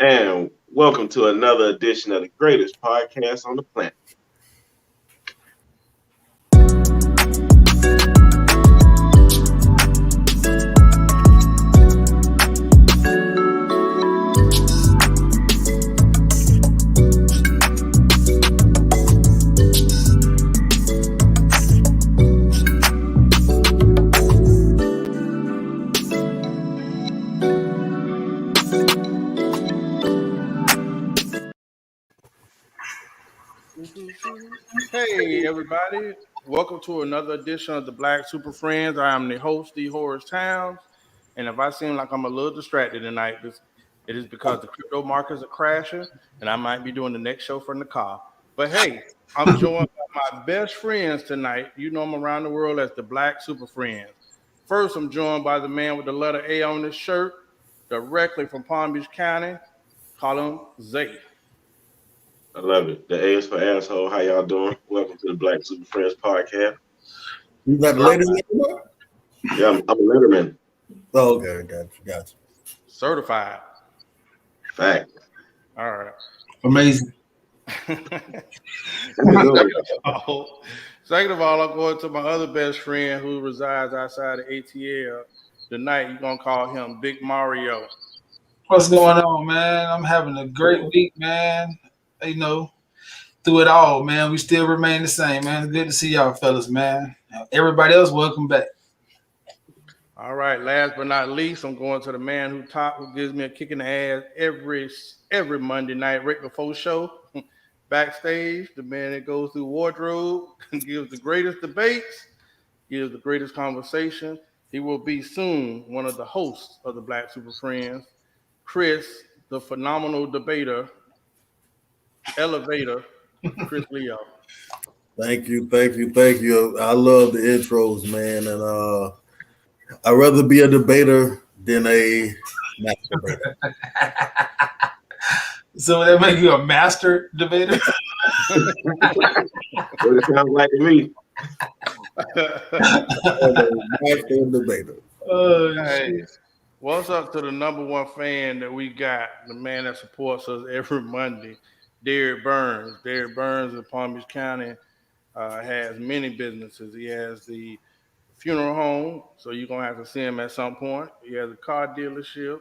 And welcome to another edition of the greatest podcast on the planet. Hey, everybody. Welcome to another edition of the Black Super Friends. I am the host, D. Horace Towns. And if I seem like I'm a little distracted tonight, it is because the crypto markets are crashing and I might be doing the next show from the car. But hey, I'm joined by my best friends tonight. You know them around the world as the Black Super Friends. First, I'm joined by the man with the letter A on his shirt, directly from Palm Beach County. Call him Zay. I love it. The A is for asshole. How y'all doing? Welcome to the Black Super Friends podcast. You got the latest number? Yeah, I'm a letterman. Oh, okay, got you. Certified. Fact. All right. Amazing. Second of all, I'm going to my other best friend who resides outside of ATL. Tonight, you're going to call him Big Mario. What's going on, man? I'm having a great week, man. You know, through it all, man. We still remain the same, man. It's good to see y'all fellas, man. Everybody else, welcome back. All right. Last but not least, I'm going to the man who gives me a kick in the ass every Monday night right before show. Backstage, the man that goes through wardrobe, gives the greatest debates, gives the greatest conversation. He will be soon one of the hosts of the Black Super Friends, Chris, the phenomenal debater, elevator, Chris Leo. Thank you. I love the intros, man, and I'd rather be a debater than a masturbator. So that make you a master debater? What it sounds like to me. Master debater. Hey, what's up to the number one fan that we got, the man that supports us every Monday, Derek Burns. Derek Burns in Palm Beach County has many businesses. He has the funeral home, so you're going to have to see him at some point. He has a car dealership.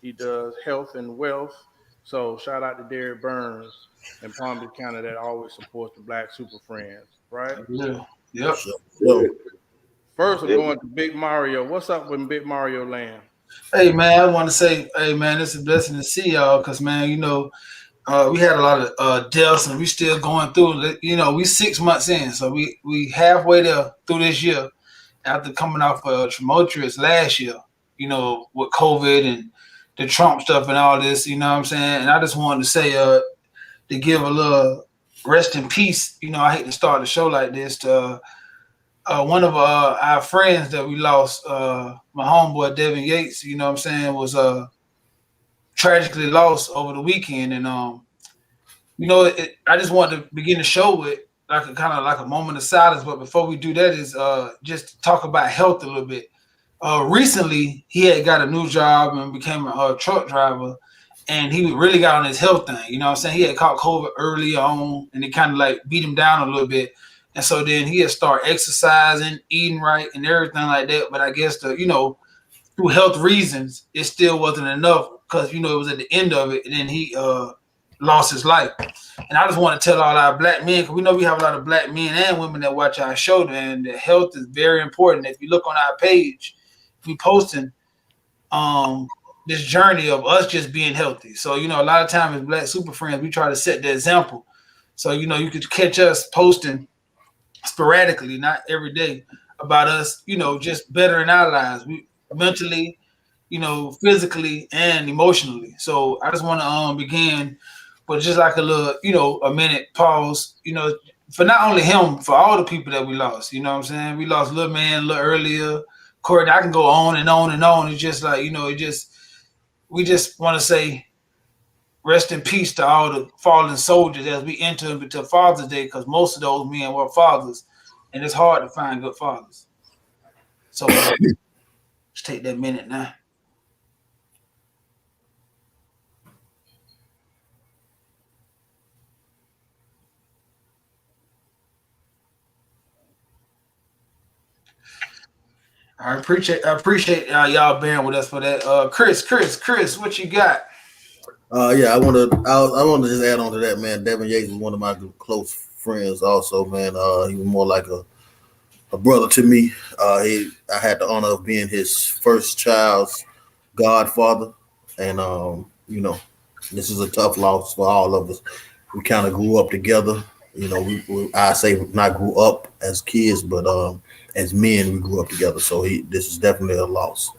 He does health and wealth. So shout out to Derek Burns in Palm Beach County that always supports the Black Super Friends, right? Yeah. Yep. So, First, I'm going to Big Mario. What's up with Big Mario Land? Hey, man, I want to say, hey, man, it's a blessing to see y'all because, man, you know, we had a lot of deaths and we still going through it. You know, we 6 months in, so we halfway there through this year after coming off tumultuous last year, you know, with COVID and the Trump stuff and all this, you know what I'm saying? And I just wanted to say to give a little rest in peace. You know, I hate to start the show like this to one of our friends that we lost, my homeboy Devin Yates, you know what I'm saying, was tragically lost over the weekend. And, you know, I just wanted to begin the show with like a kind of like a moment of silence. But before we do that is just talk about health a little bit. Recently, he had got a new job and became a truck driver, and he really got on his health thing. You know what I'm saying? He had caught COVID early on, and it kind of like beat him down a little bit. And so then he had started exercising, eating right, and everything like that. But I guess you know, through health reasons, it still wasn't enough because, you know, it was at the end of it, and then he lost his life. And I just want to tell all our black men, because we know we have a lot of black men and women that watch our show, and that health is very important. If you look on our page, we posting this journey of us just being healthy. So, you know, a lot of times as Black Super Friends, we try to set the example. So, you know, you could catch us posting sporadically, not every day, about us, you know, just bettering our lives. We mentally, you know, physically and emotionally. So I just want to begin with just like a little, you know, a minute pause, you know, for not only him, for all the people that we lost. You know what I'm saying? We lost Lil Man a little earlier. Courtney, I can go on and on and on. It's just like, you know, we just want to say rest in peace to all the fallen soldiers as we enter into Father's Day, because most of those men were fathers, and it's hard to find good fathers. So let's take that minute now. I appreciate y'all being with us for that. Chris, what you got? Yeah, I want to just add on to that, man. Devin Yates is one of my close friends, also, man. He was more like a brother to me. I had the honor of being his first child's godfather, and this is a tough loss for all of us. We kind of grew up together. I say not grew up as kids, but as men, we grew up together. So this is definitely a loss.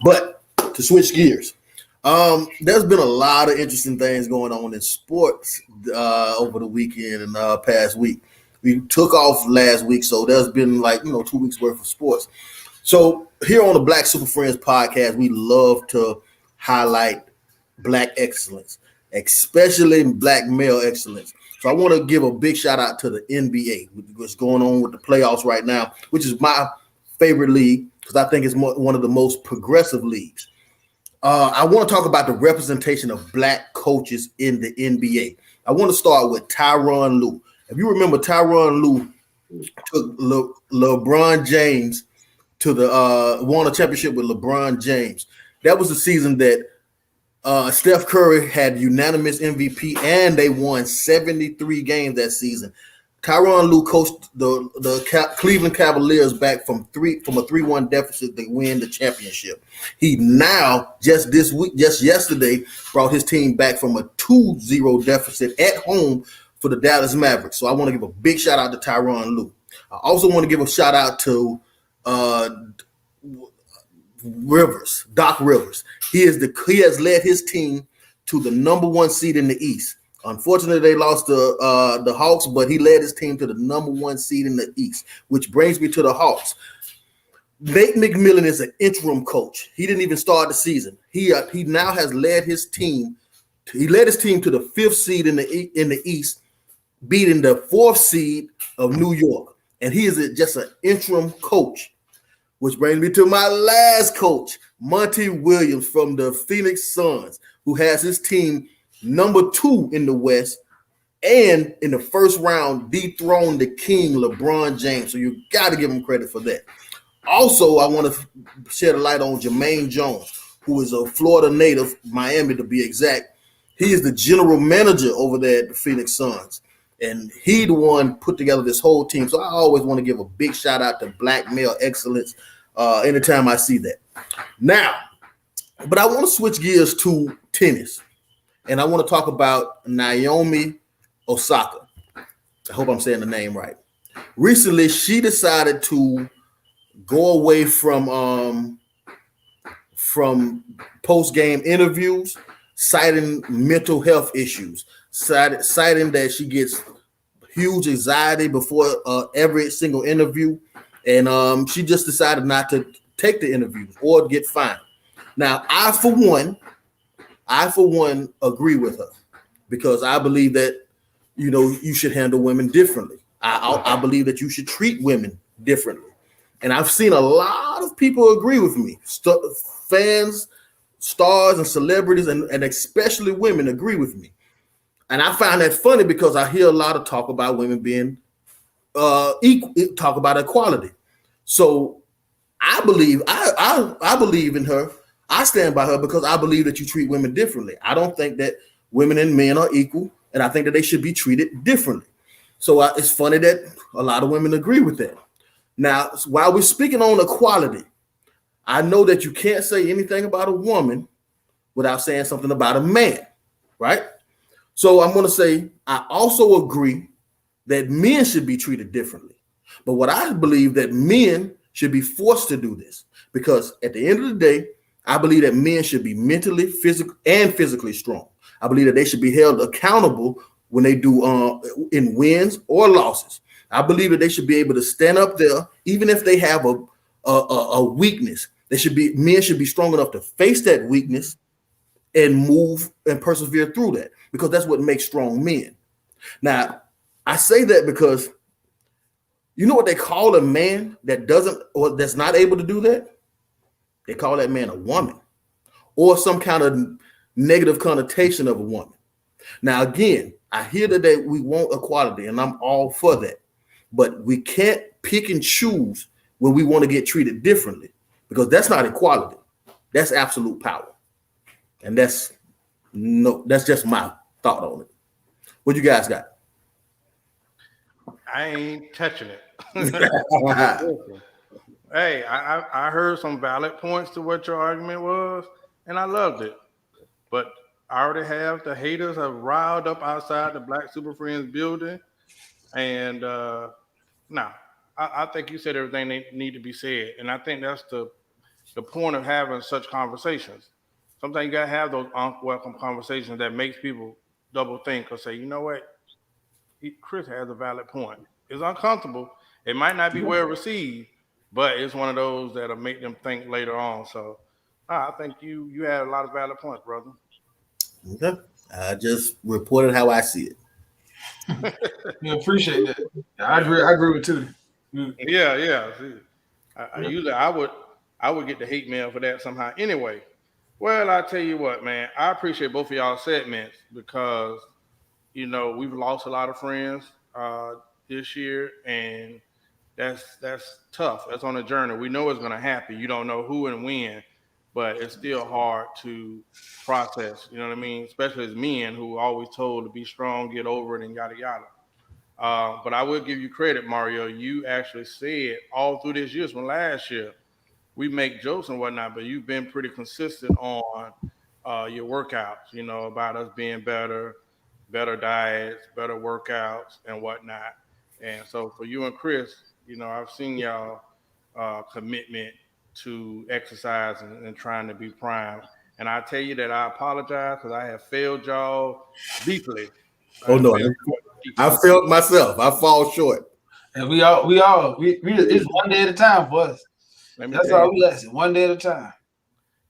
But to switch gears, there's been a lot of interesting things going on in sports over the weekend and past week. We took off last week, so there's been 2 weeks worth of sports. So here on the Black Super Friends podcast, we love to highlight Black excellence, especially Black male excellence. So I want to give a big shout out to the NBA, what's going on with the playoffs right now, which is my favorite league because I think it's one of the most progressive leagues. I want to talk about the representation of Black coaches in the NBA. I want to start with Tyronn Lue. If you remember, Tyronn Lue took LeBron James to won a championship with LeBron James. That was the season that Steph Curry had unanimous MVP, and they won 73 games that season. Tyronn Lue coached the Cleveland Cavaliers back from a 3-1 deficit to win the championship. He now just yesterday brought his team back from a 2-0 deficit at home for the Dallas Mavericks. So I want to give a big shout out to Tyronn Lue. I also want to give a shout out to Doc Rivers. He has led his team to the number 1 seed in the East. Unfortunately, they lost the Hawks, but he led his team to the number 1 seed in the East, which brings me to the Hawks. Nate McMillan is an interim coach. He didn't even start the season. He now has led his team. He led his team to the 5th seed in the East, beating the 4th seed of New York. And he is just an interim coach, which brings me to my last coach, Monty Williams from the Phoenix Suns, who has his team number 2 in the West, and in the first round dethroned the king, LeBron James. So you got to give him credit for that. Also, I want to shed a light on Jermaine Jones, who is a Florida native, Miami to be exact. He is the general manager over there at the Phoenix Suns, and he the one put together this whole team. So I always want to give a big shout out to Black male excellence anytime I see that. Now, but I want to switch gears to tennis. And I want to talk about Naomi Osaka. I hope I'm saying the name right. Recently, she decided to go away from post-game interviews, citing mental health issues, citing that she gets huge anxiety before every single interview. And she just decided not to take the interviews or get fined. Now, I, for one, agree with her because I believe that, you should handle women differently. I believe that you should treat women differently. And I've seen a lot of people agree with me. Fans, stars, and celebrities, and especially women agree with me. And I find that funny because I hear a lot of talk about women being equal, talk about equality. So I believe I believe in her. I stand by her because I believe that you treat women differently. I don't think that women and men are equal, and I think that they should be treated differently. So it's funny that a lot of women agree with that. Now, while we're speaking on equality, I know that you can't say anything about a woman without saying something about a man, right? So I'm going to say I also agree that men should be treated differently. But what I believe that men should be forced to do this because at the end of the day, I believe that men should be mentally, physically strong. I believe that they should be held accountable when they do in wins or losses. I believe that they should be able to stand up there, even if they have a weakness. Men should be strong enough to face that weakness and move and persevere through that because that's what makes strong men. Now, I say that because you know what they call a man that doesn't or that's not able to do that? They call that man a woman or some kind of negative connotation of a woman. Now, again, I hear that we want equality and I'm all for that, but we can't pick and choose where we want to get treated differently, because that's not equality. That's absolute power. And that's just my thought on it. What you guys got? I ain't touching it. Hey, I heard some valid points to what your argument was, and I loved it. But I already have the haters have riled up outside the Black Super Friends building, and I think you said everything that need to be said, and I think that's the point of having such conversations. Sometimes you gotta have those unwelcome conversations that makes people double think or say, you know what, Chris has a valid point. It's uncomfortable. It might not be well received, but it's one of those that'll make them think later on. So I think you had a lot of valid points, brother. Okay. I just reported how I see it. You appreciate that. I agree with too. Yeah. See, usually I would get the hate mail for that somehow. Anyway, well, I tell you what, man, I appreciate both of y'all's segments because we've lost a lot of friends this year, and that's tough. That's on a journey. We know it's going to happen. You don't know who and when, but it's still hard to process. You know what I mean? Especially as men who are always told to be strong, get over it, and yada yada. But I will give you credit, Mario. You actually said all through this year, from last year, we make jokes and whatnot, but you've been pretty consistent on your workouts. About us being better diets, better workouts, and whatnot. And so for you and Chris, I've seen y'all commitment to exercise and trying to be prime. And I tell you that I apologize because I have failed y'all deeply. Oh no, I failed myself. I fall short. And we it's one day at a time for us. That's all we ask. One day at a time.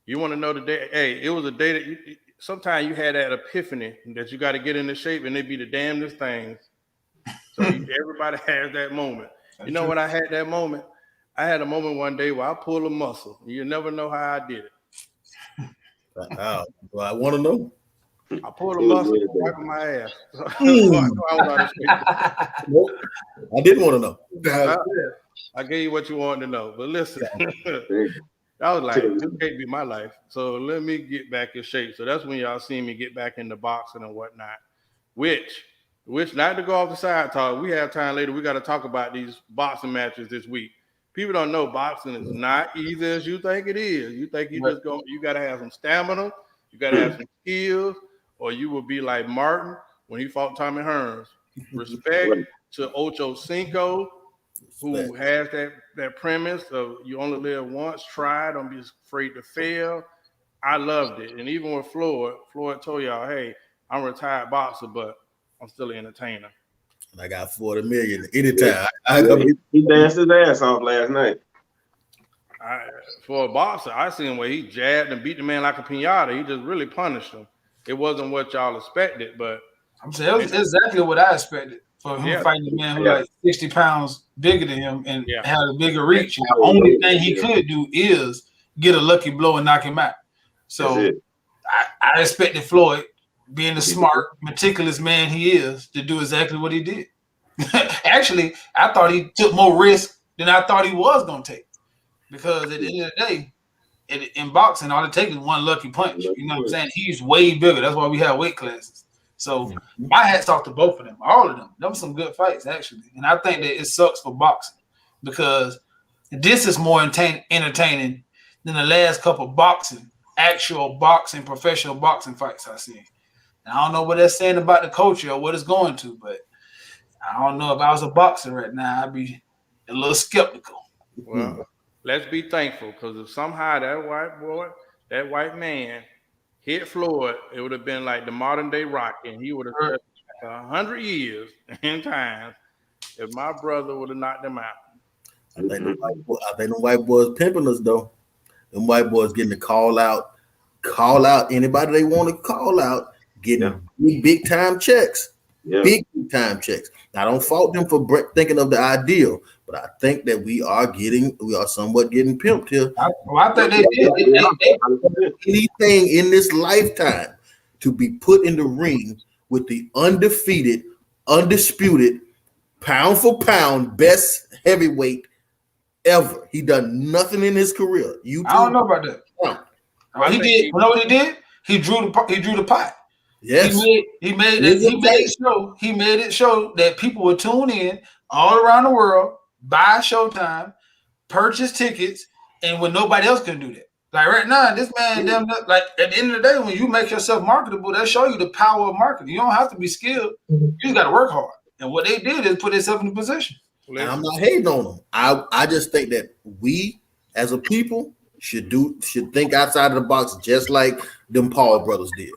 You want to know the day? Hey, it was a day that sometimes you had that epiphany that you got to get into shape, and they be the damnedest things. So everybody has that moment. That's true. When I had that moment, I had a moment one day where I pulled a muscle. You never know how I did it. Well, I want to know. I pulled a muscle wiping my ass. Nope. I didn't want to know. I gave you what you wanted to know. But listen, I was like, this can't be my life. So let me get back in shape. So that's when y'all see me get back into boxing and whatnot. Which not to go off the side talk. We have time later. We got to talk about these boxing matches this week. People don't know boxing is not easy as you think it is. You think you got to have some stamina. You got to have some skills, or you will be like Martin when he fought Tommy Hearns. Respect to Ocho Cinco, who has that premise of you only live once, try, don't be afraid to fail. I loved it. And even with Floyd told y'all, hey, I'm a retired boxer, but I'm still an entertainer. And I got 40 million anytime. He danced his ass off last night. For a boxer, I seen where he jabbed and beat the man like a pinata. He just really punished him. It wasn't what y'all expected, but I'm saying it was exactly what I expected for him fighting a man who like 60 pounds bigger than him and had a bigger reach. And the only thing he could do is get a lucky blow and knock him out. So I expected Floyd, being the smart, meticulous man he is, to do exactly what he did. Actually, I thought he took more risk than I thought he was going to take. Because at the end of the day, in boxing, all it takes is one lucky punch. You know what I'm saying? He's way bigger. That's why we have weight classes. So my hat's off to both of them, all of them. Them were some good fights, actually. And I think that it sucks for boxing because this is more entertaining than the last couple actual boxing, professional boxing fights I've seen. And I don't know what that's saying about the culture or what it's going to, but I don't know if I was a boxer right now, I'd be a little skeptical. Well, let's be thankful because if somehow that white man hit Floyd, it would have been like the modern day Rocky, and he would have spent 100 years in time if my brother would have knocked him out. I think the white boys pimping us though. Them white boys getting to call out anybody they want to call out, getting big time checks. Yeah. Big time checks. I don't fault them for thinking of the ideal, but I think that we are somewhat getting pimped here. I think they did. Anything in this lifetime to be put in the ring with the undisputed, pound for pound, best heavyweight ever. He done nothing in his career. YouTube. I don't know about that. I He think did. You know what he did? He drew the pot. Yes. He made it show that people would tune in all around the world, buy Showtime, purchase tickets, and when nobody else can do that. Like right now, this man, like at the end of the day, when you make yourself marketable, that show you the power of marketing. You don't have to be skilled. You just got to work hard. And what they did is put themselves in a position. And I'm not hating on them. I just think that we as a people should think outside of the box, just like them Paul brothers did.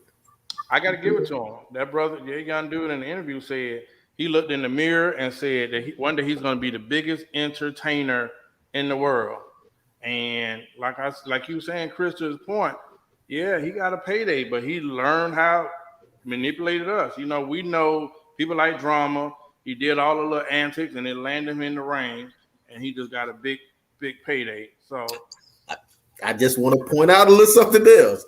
I got to give it to him. That brother, Jay Young dude in the interview said he looked in the mirror and said that one day he's going to be the biggest entertainer in the world. And like you were saying, Chris, to his point, yeah, he got a payday, but he learned how manipulated us. You know, we know people like drama. He did all the little antics, and it landed him in the ring, and he just got a big payday. So I just want to point out a little something else.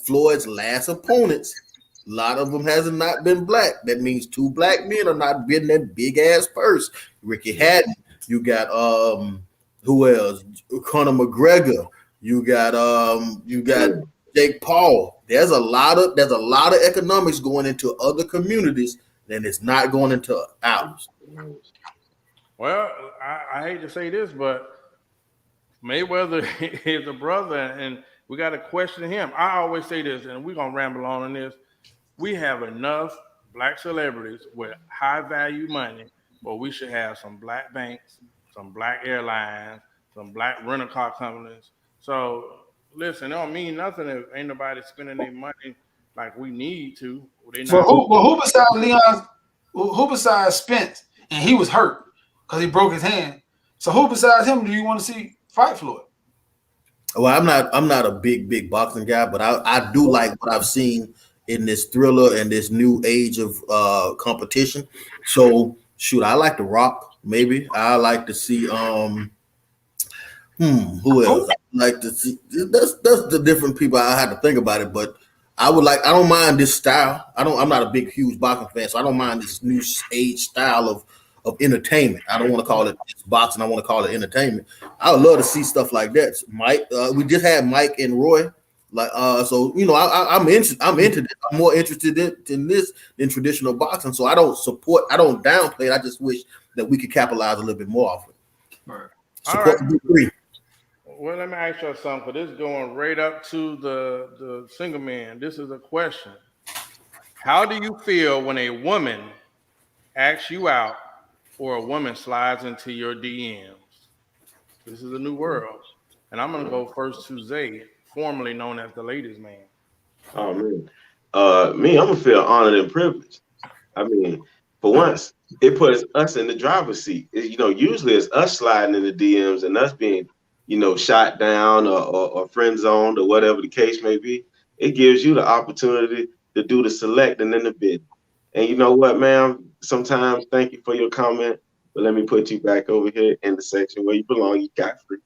Floyd's last opponents, a lot of them has not been black. That means 2 black men are not bidding that big ass purse. Ricky Hatton, you got who else? Conor McGregor. You got Jake Paul. There's a lot of economics going into other communities than it's not going into ours. Well, I hate to say this, but Mayweather is a brother, and we got to question him. I always say this, and we're gonna ramble on this. We have enough black celebrities with high value money, but we should have some black banks, some black airlines, some black rental car companies. So listen, it don't mean nothing if ain't nobody spending their money like we need to. Who besides Leon? Who besides Spence? And he was hurt because he broke his hand. So who besides him do you want to see fight Floyd? Well, I'm not a big boxing guy, but I do like what I've seen in this Thriller and this new age of competition. So shoot, I like The Rock. Maybe I like to see who else? I like to see that's the different people. I had to think about it, but I don't mind this style. I'm not a huge boxing fan, so I don't mind this new age style of entertainment. I don't want to call it boxing. I want to call it entertainment. I would love to see stuff like that. Mike, we just had Mike and Roy. So you know, I'm into this. I'm more interested in this than traditional boxing. So I don't downplay it. I just wish that we could capitalize a little bit more off it. Right. Support the big three. Well, let me ask you something. For this going right up to the single man, this is a question. How do you feel when a woman asks you out or a woman slides into your DMs? This is a new world. And I'm going to go first to Zay, formerly known as the ladies' man. Oh, man. Me, I'm going to feel honored and privileged. I mean, for once, it puts us in the driver's seat. Usually it's us sliding in the DMs and us being, shot down or friend zoned or whatever the case may be. It gives you the opportunity to do the selecting and the bid. And you know what, ma'am? Sometimes, thank you for your comment, but let me put you back over here in the section where you belong. You got free.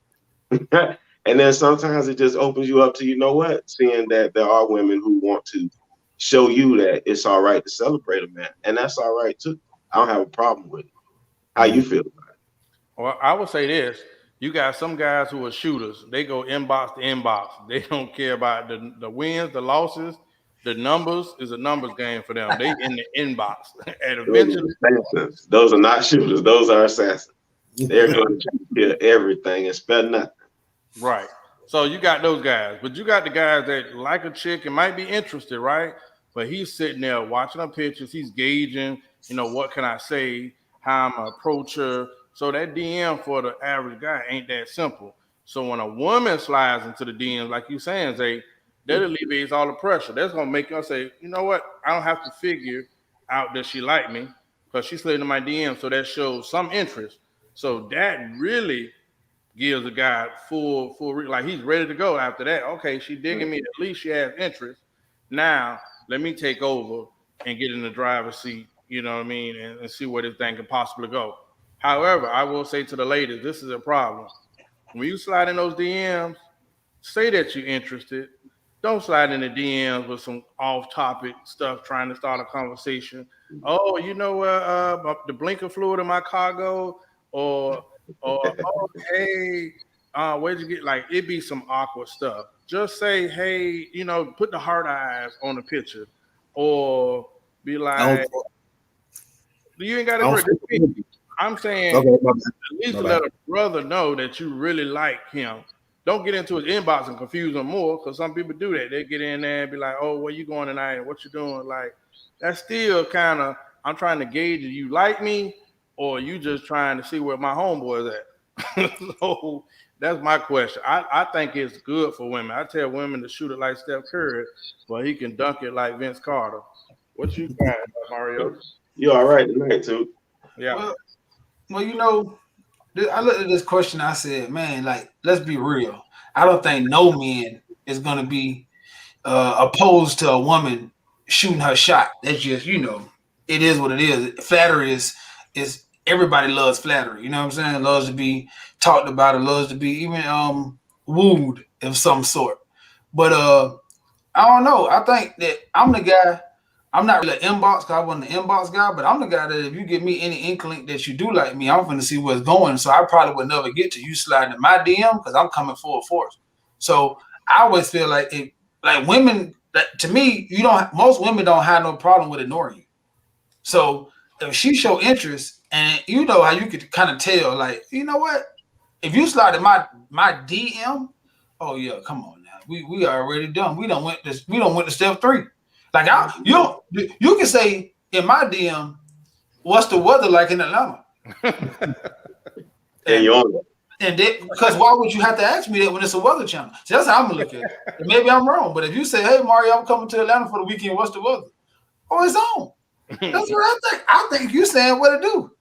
And then sometimes it just opens you up to, seeing that there are women who want to show you that it's all right to celebrate a man. And that's all right, too. I don't have a problem with it. How you feel about it? Well, I would say this. You got some guys who are shooters. They go inbox to inbox. They don't care about the wins, the losses. The numbers is a numbers game for them. They in the inbox. And eventually, those are not shooters. Those are assassins. They're going to kill everything and spare nothing. Right. So you got those guys, but you got the guys that like a chick and might be interested, right? But he's sitting there watching her pictures. He's gauging, what can I say, how I'm going to approach her. So that DM for the average guy ain't that simple. So when a woman slides into the DMs, like you saying, Zay, that alleviates all the pressure. That's going to make her say, you know what? I don't have to figure out that she like me because she slid into my DM. So that shows some interest. So that really gives the guy full, like he's ready to go after that. Okay, she digging me. At least she has interest. Now, let me take over and get in the driver's seat, you know what I mean, and see where this thing can possibly go. However, I will say to the ladies, this is a problem. When you slide in those DMs, say that you're interested. Don't slide in the DMs with some off-topic stuff trying to start a conversation. Oh, the blinker fluid in my cargo, or or oh hey, where'd you get like it be some awkward stuff. Just say, hey, put the heart eyes on the picture. Or be I like, don't. you ain't got I to don't. agree. I'm saying Okay, my at least bad. to let a brother know that you really like him. Don't get into his inbox and confuse him more, because some people do that. They get in there and be like, "Oh, where you going tonight? What you doing?" Like that's still kind of I'm trying to gauge if you like me or you just trying to see where my homeboy's at. So that's my question. I think it's good for women. I tell women to shoot it like Steph Curry, but he can dunk it like Vince Carter. What you got, Mario? You all right tonight, too? Yeah. Well, I looked at this question. I said, man, like, let's be real. I don't think no man is going to be opposed to a woman shooting her shot. That's just, it is what it is. Flattery is everybody loves flattery. You know what I'm saying? Loves to be talked about. It loves to be even wooed of some sort. But I don't know. I think that I'm the guy. I'm not really an inbox because I wasn't an inbox guy, but I'm the guy that if you give me any inkling that you do like me, I'm going to see what's going. So I probably would never get to you sliding in my DM because I'm coming full force. So I always feel like women, to me, most women don't have no problem with ignoring you. So if she show interest, and you know how you could kind of tell, like, you know what? If you slide in my DM, oh yeah, come on now. We already done. We don't went to step 3. Like you can say in my DM, what's the weather like in Atlanta? And because why would you have to ask me that when it's a weather channel? See, that's how I'm gonna look at it. And maybe I'm wrong, but if you say, "Hey Mario, I'm coming to Atlanta for the weekend. What's the weather?" Oh, it's on. That's what I think. I think you saying what to do.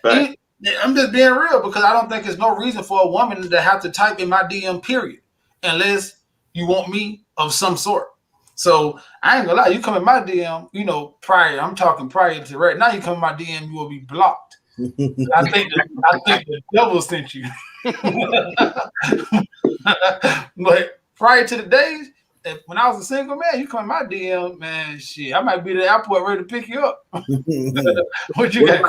Right. I'm just being real because I don't think there's no reason for a woman to have to type in my DM, period, unless you want me of some sort. So I ain't gonna lie, you come in my DM, prior. I'm talking prior to right now. You come in my DM, you will be blocked. I think the devil sent you. But prior to the days, when I was a single man, you come in my DM, man, shit, I might be at the airport ready to pick you up. What you got?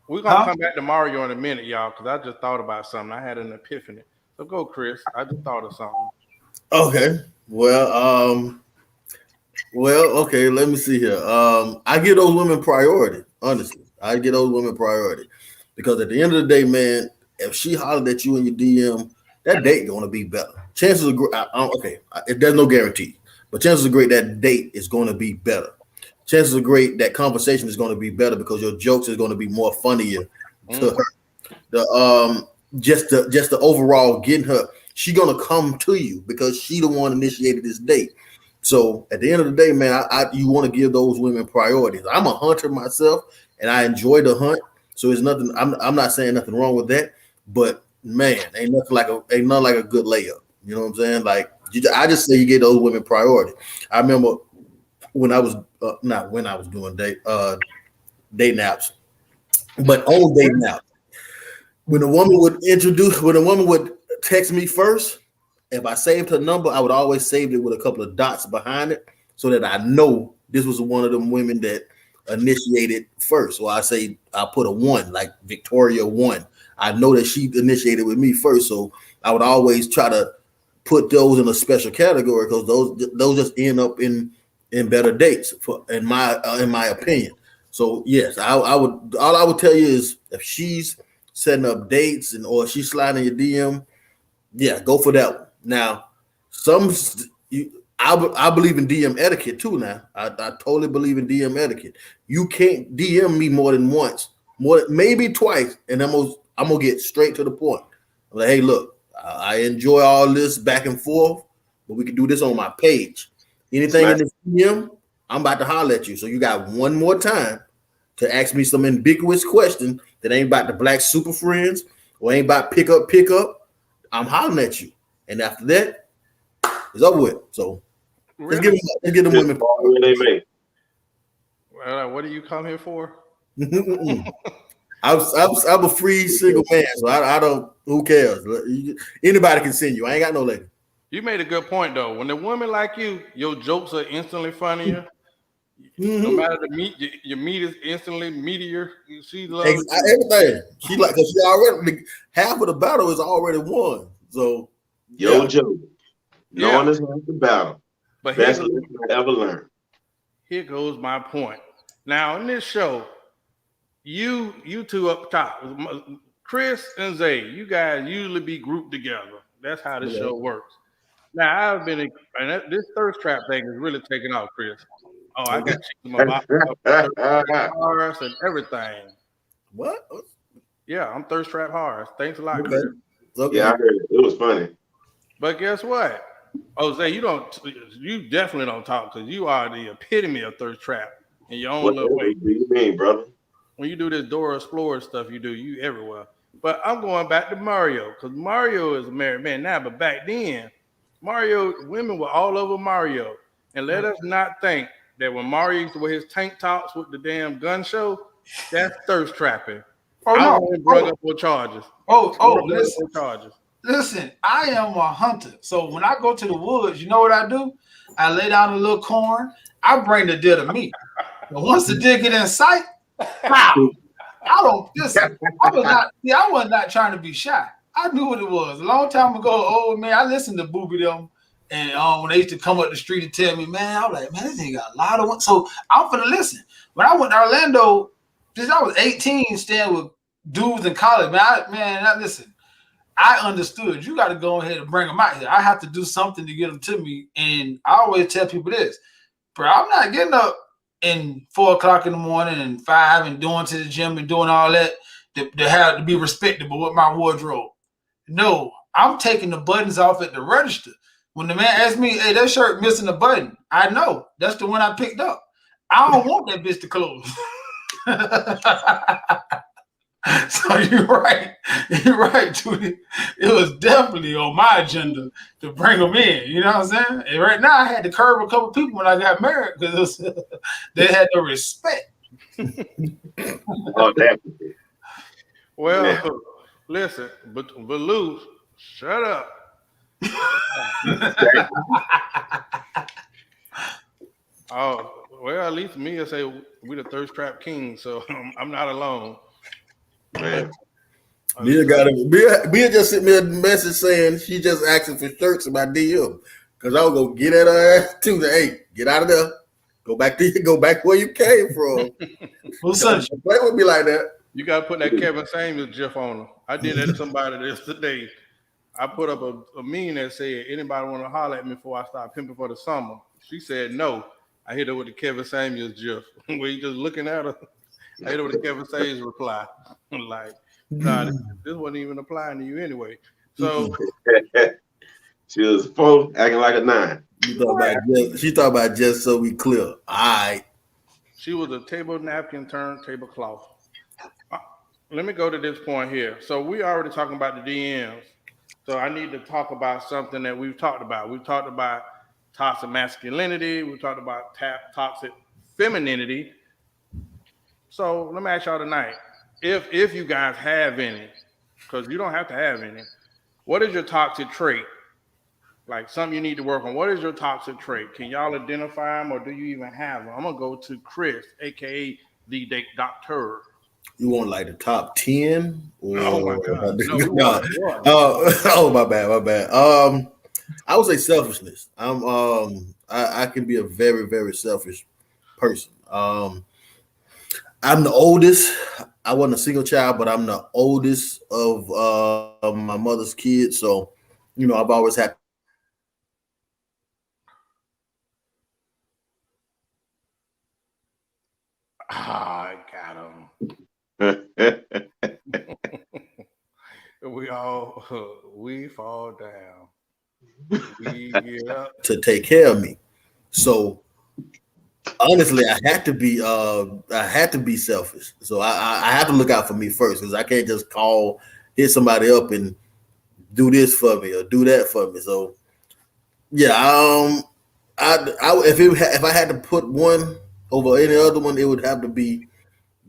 We're gonna come back to Mario in a minute, y'all, because I just thought about something. I had an epiphany. So go, Chris. I just thought of something. Okay. Well, okay, let me see here. I give those women priority, honestly. I give those women priority. Because at the end of the day, man, if she hollered at you in your DM, that date gonna be better. Chances are great. There's no guarantee, but chances are great that date is going to be better. Chances are great that conversation is going to be better because your jokes is going to be more funnier to her. Just the overall getting her, she gonna come to you because she the one initiated this date. So at the end of the day, man, you want to give those women priorities. I'm a hunter myself, and I enjoy the hunt. So it's nothing. I'm not saying nothing wrong with that, but man, ain't nothing like a good layup. You know what I'm saying? Like I just say you give those women priority. I remember when I was not when I was doing dating apps, but on dating apps, when a woman would text me first, if I saved her number, I would always save it with a couple of dots behind it so that I know this was one of them women that initiated first. So I put a 1, like Victoria 1. I know that she initiated with me first, so I would always try to put those in a special category because those just end up in better dates in my opinion. So yes, I would. All I would tell you is if she's setting up dates or she's sliding your DM, yeah, go for that one. Now, I believe in DM etiquette too. Now, I totally believe in DM etiquette. You can't DM me more than once, maybe twice, and I'm gonna get straight to the point. I'm like, hey, look, I enjoy all this back and forth, but we can do this on my page. Anything in the DM, I'm about to holler at you. So you got one more time to ask me some ambiguous question that ain't about the Black Super Friends or ain't about pick up. I'm hollering at you, and after that, it's over with. So let's get them women. Well, what do you come here for? I'm a free single man, so I don't. Who cares? Anybody can send you. I ain't got no lady. You made a good point though. When a woman like you, your jokes are instantly funnier. No matter the meat, your meat is instantly meteor. She loves everything. She like because she already half of the battle is already won. So Yo, Joe, knowing is half the battle. But best lesson I ever learned. Here goes my point. Now in this show, you two up top, Chris and Zay, you guys usually be grouped together. That's how the show works. Now I've been, and this thirst trap thing is really taking off, Chris. Oh, I got horrors and everything. What? Yeah, I'm thirst trap horrors. Thanks a lot, Okay. Chris. Okay. Yeah, I heard it. It was funny. But guess what? Oh, Zay, you definitely don't talk because you are the epitome of thirst trap in your own little way. What do you mean, brother? When you do this Dora Explorer stuff, you everywhere. But I'm going back to Mario because Mario is a married man now. But back then, women were all over Mario. And let us not think that when Mario used to wear his tank tops with the damn gun show, that's thirst trapping. Oh, I no. won't bring up for charges. Listen, I am a hunter. So when I go to the woods, you know what I do? I lay down a little corn. I bring the deer to me. But once the deer get in sight, pow! I was not trying to be shy. I knew what it was. A long time ago, old man, I listened to Booby them. And when they used to come up the street and tell me, man, I was like, man, this thing got a lot of one. So I'm finna listen. When I went to Orlando, since I was 18, staying with dudes in college, listen. I understood. You got to go ahead and bring them out here. I have to do something to get them to me. And I always tell people this, bro, I'm not getting up in 4 o'clock in the morning and 5 and going to the gym and doing all that to have to be respectable with my wardrobe. No, I'm taking the buttons off at the register. When the man asked me, hey, that shirt missing a button, I know. That's the one I picked up. I don't want that bitch to close. So you're right. You're right, Judy. It was definitely on my agenda to bring them in. You know what I'm saying? And right now, I had to curb a couple people when I got married because they had no respect. Oh, definitely. Well, listen, but Lou, shut up. Oh, well, at least Mia say we the thirst trap king, so I'm not alone. Man. Mia just sent me a message saying she just asking for shirts in my DM because I was gonna get at her ass too. Hey, get out of there. Go back where you came from. What's up? Play with me like that. You gotta put that Kevin Samuels GIF on her. I did that to somebody this today. I put up a meme that said, anybody want to holler at me before I start pimping for the summer? She said no. I hit her with the Kevin Samuels GIF where you just looking at her. I hit her with the Kevin Samuels reply. I'm like, nah, this wasn't even applying to you anyway. So she was 4 acting like a 9. She thought about just so we clear. All right. She was a table napkin turned tablecloth. Let me go to this point here. So we already talking about the DMs. So I need to talk about something that we've talked about. We've talked about toxic masculinity. We've talked about toxic femininity. So let me ask y'all tonight, if you guys have any, because you don't have to have any, what is your toxic trait? Like something you need to work on. What is your toxic trait? Can y'all identify them or do you even have them? I'm going to go to Chris, a.k.a. the doctor. You want like the top 10? Oh my God. Oh, my bad. I would say selfishness. I can be a very, very selfish person. I'm the oldest. I wasn't a single child, but I'm the oldest of my mother's kids. So, I've always had. I got him. We fall down. We get up to take care of me. So honestly, I had to be selfish. So I have to look out for me first because I can't just hit somebody up and do this for me or do that for me. So yeah, if I had to put one over any other one, it would have to be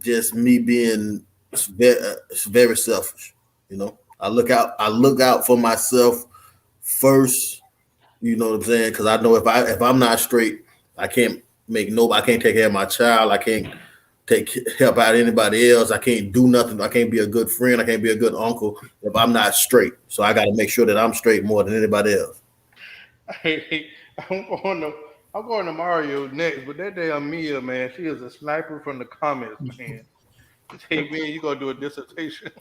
just me being very selfish. I look out for myself first. You know what I'm saying? Because I know if I'm not straight, I can't I can't take care of my child. I can't help out anybody else. I can't do nothing. I can't be a good friend. I can't be a good uncle if I'm not straight. So I got to make sure that I'm straight more than anybody else. Hey, I'm going to Mario next, but that damn Mia, man, she is a sniper from the comments, man. Hey, man, you gonna do a dissertation?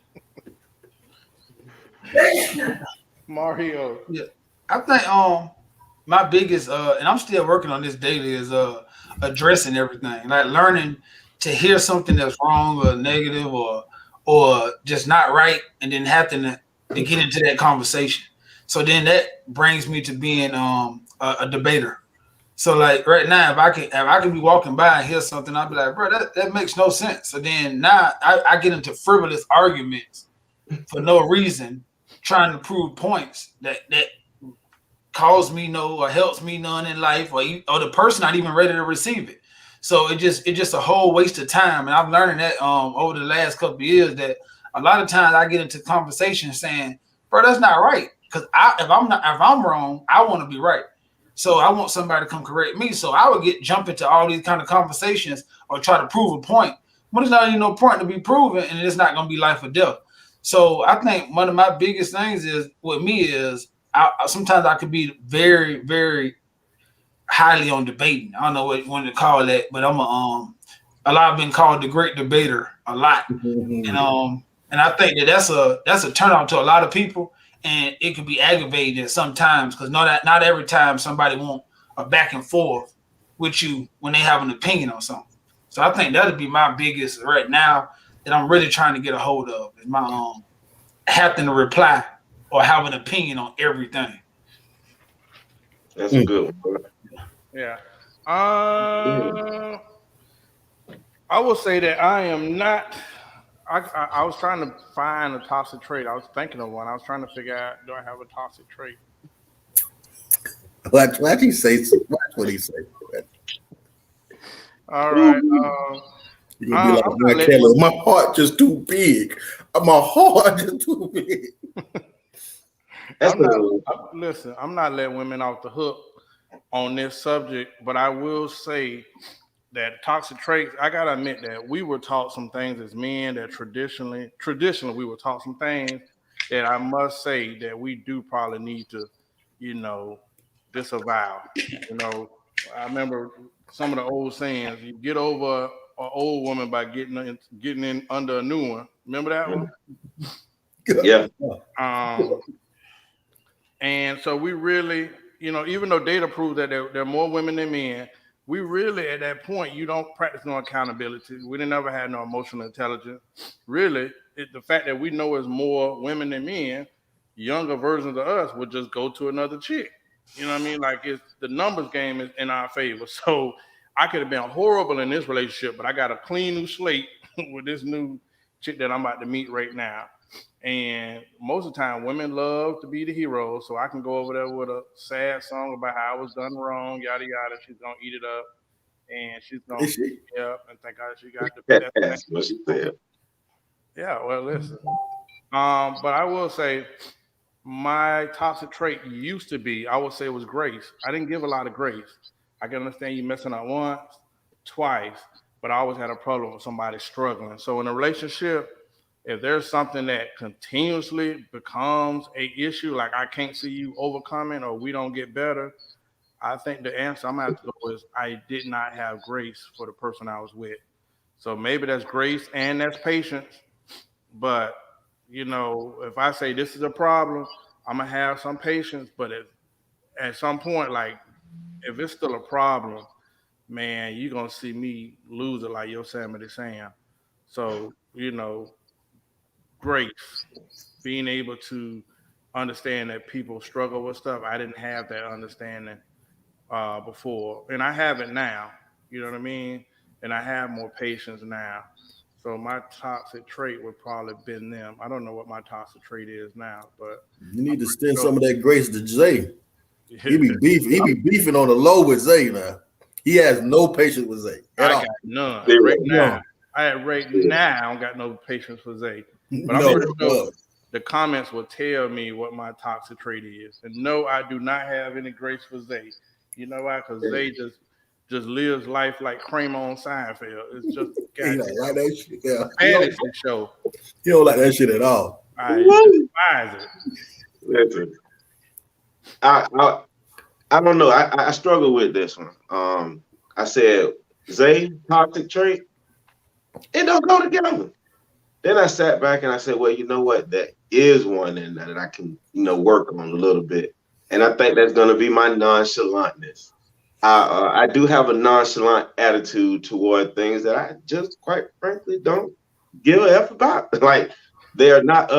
Mario. Yeah, I think my biggest and I'm still working on this daily is addressing everything, like learning to hear something that's wrong or negative or just not right, and then having to get into that conversation. So then that brings me to being a debater. So like right now, if I can be walking by and hear something, I'll be like, bro, that makes no sense. So then now I get into frivolous arguments for no reason, trying to prove points that cause me no or helps me none in life, or the person not even ready to receive it. So it's just a whole waste of time. And I'm learning that over the last couple of years that a lot of times I get into conversations saying, bro, that's not right. Because if I'm wrong, I want to be right. So I want somebody to come correct me. So I would jump into all these kind of conversations or try to prove a point. But there's not even no point to be proven, and it's not going to be life or death. So I think one of my biggest things with me is sometimes I could be very, very highly on debating. I don't know what you want to call that, but I'm a lot I've been called the great debater a lot. And I think that's a turnout to a lot of people, and it can be aggravating sometimes because not every time somebody want a back and forth with you when they have an opinion on something. So I think that'd be my biggest right now that I'm really trying to get a hold of is my having to reply or have an opinion on everything. That's a good one. Yeah. I will say that I am not. I was trying to find a toxic trait. I was thinking of one. I was trying to figure out, do I have a toxic trait? Why'd he say so? Watch what he say. All right. You're gonna be like Mike Kelly. My heart just too big. My heart just too big. Listen, I'm not letting women off the hook on this subject, but I will say that toxic traits, I gotta admit that we were taught some things as men that traditionally we were taught some things that I must say that we do probably need to, disavow. I remember some of the old sayings. You get over an old woman by getting in under a new one. Remember that one? Yeah. And so we really, even though data proves that there are more women than men, we really, at that point, you don't practice no accountability. We didn't ever have no emotional intelligence. Really, the fact that we know there's more women than men, younger versions of us would just go to another chick. You know what I mean? Like, it's the numbers game is in our favor. So I could have been horrible in this relationship, but I got a clean new slate with this new chick that I'm about to meet right now. And most of the time, women love to be the hero. So I can go over there with a sad song about how I was done wrong, yada, yada. She's going to eat it up. And she's going to eat it up and think she got the best. That's what she said. Yeah, well, listen. But I will say my toxic trait used to be, I would say it was grace. I didn't give a lot of grace. I can understand you messing up once, twice, but I always had a problem with somebody struggling. So in a relationship, if there's something that continuously becomes a issue, like I can't see you overcoming or we don't get better, I think the answer I'm going to have to go is I did not have grace for the person I was with. So maybe that's grace and that's patience. But, if I say this is a problem, I'm going to have some patience. But at some point, like, if it's still a problem, man, you're going to see me lose it like Yosemite Sam. So, grace, being able to understand that people struggle with stuff. I didn't have that understanding before, and I have it now. You know what I mean? And I have more patience now. So my toxic trait would probably have been them. I don't know what my toxic trait is now, but you need to send some of that grace to Zay. He be beefing. He be beefing on the low with Zay now. He has no patience with Zay. I got none right now. I don't got no patience for Zay. But I'm pretty sure the comments will tell me what my toxic trait is. And no, I do not have any grace for Zay. You know why? Because Zay just just lives life like Kramer on Seinfeld. It's just He don't like that shit. Yeah. fantasy show. He don't like that shit at all. I despise it. Listen, I don't know. I struggle with this one. I said Zay toxic trait. It don't go together. Then I sat back and I said, well, you know what? That is one in that I can, work on a little bit. And I think that's going to be my nonchalantness. I do have a nonchalant attitude toward things that I just quite frankly don't give a F about. Like they are not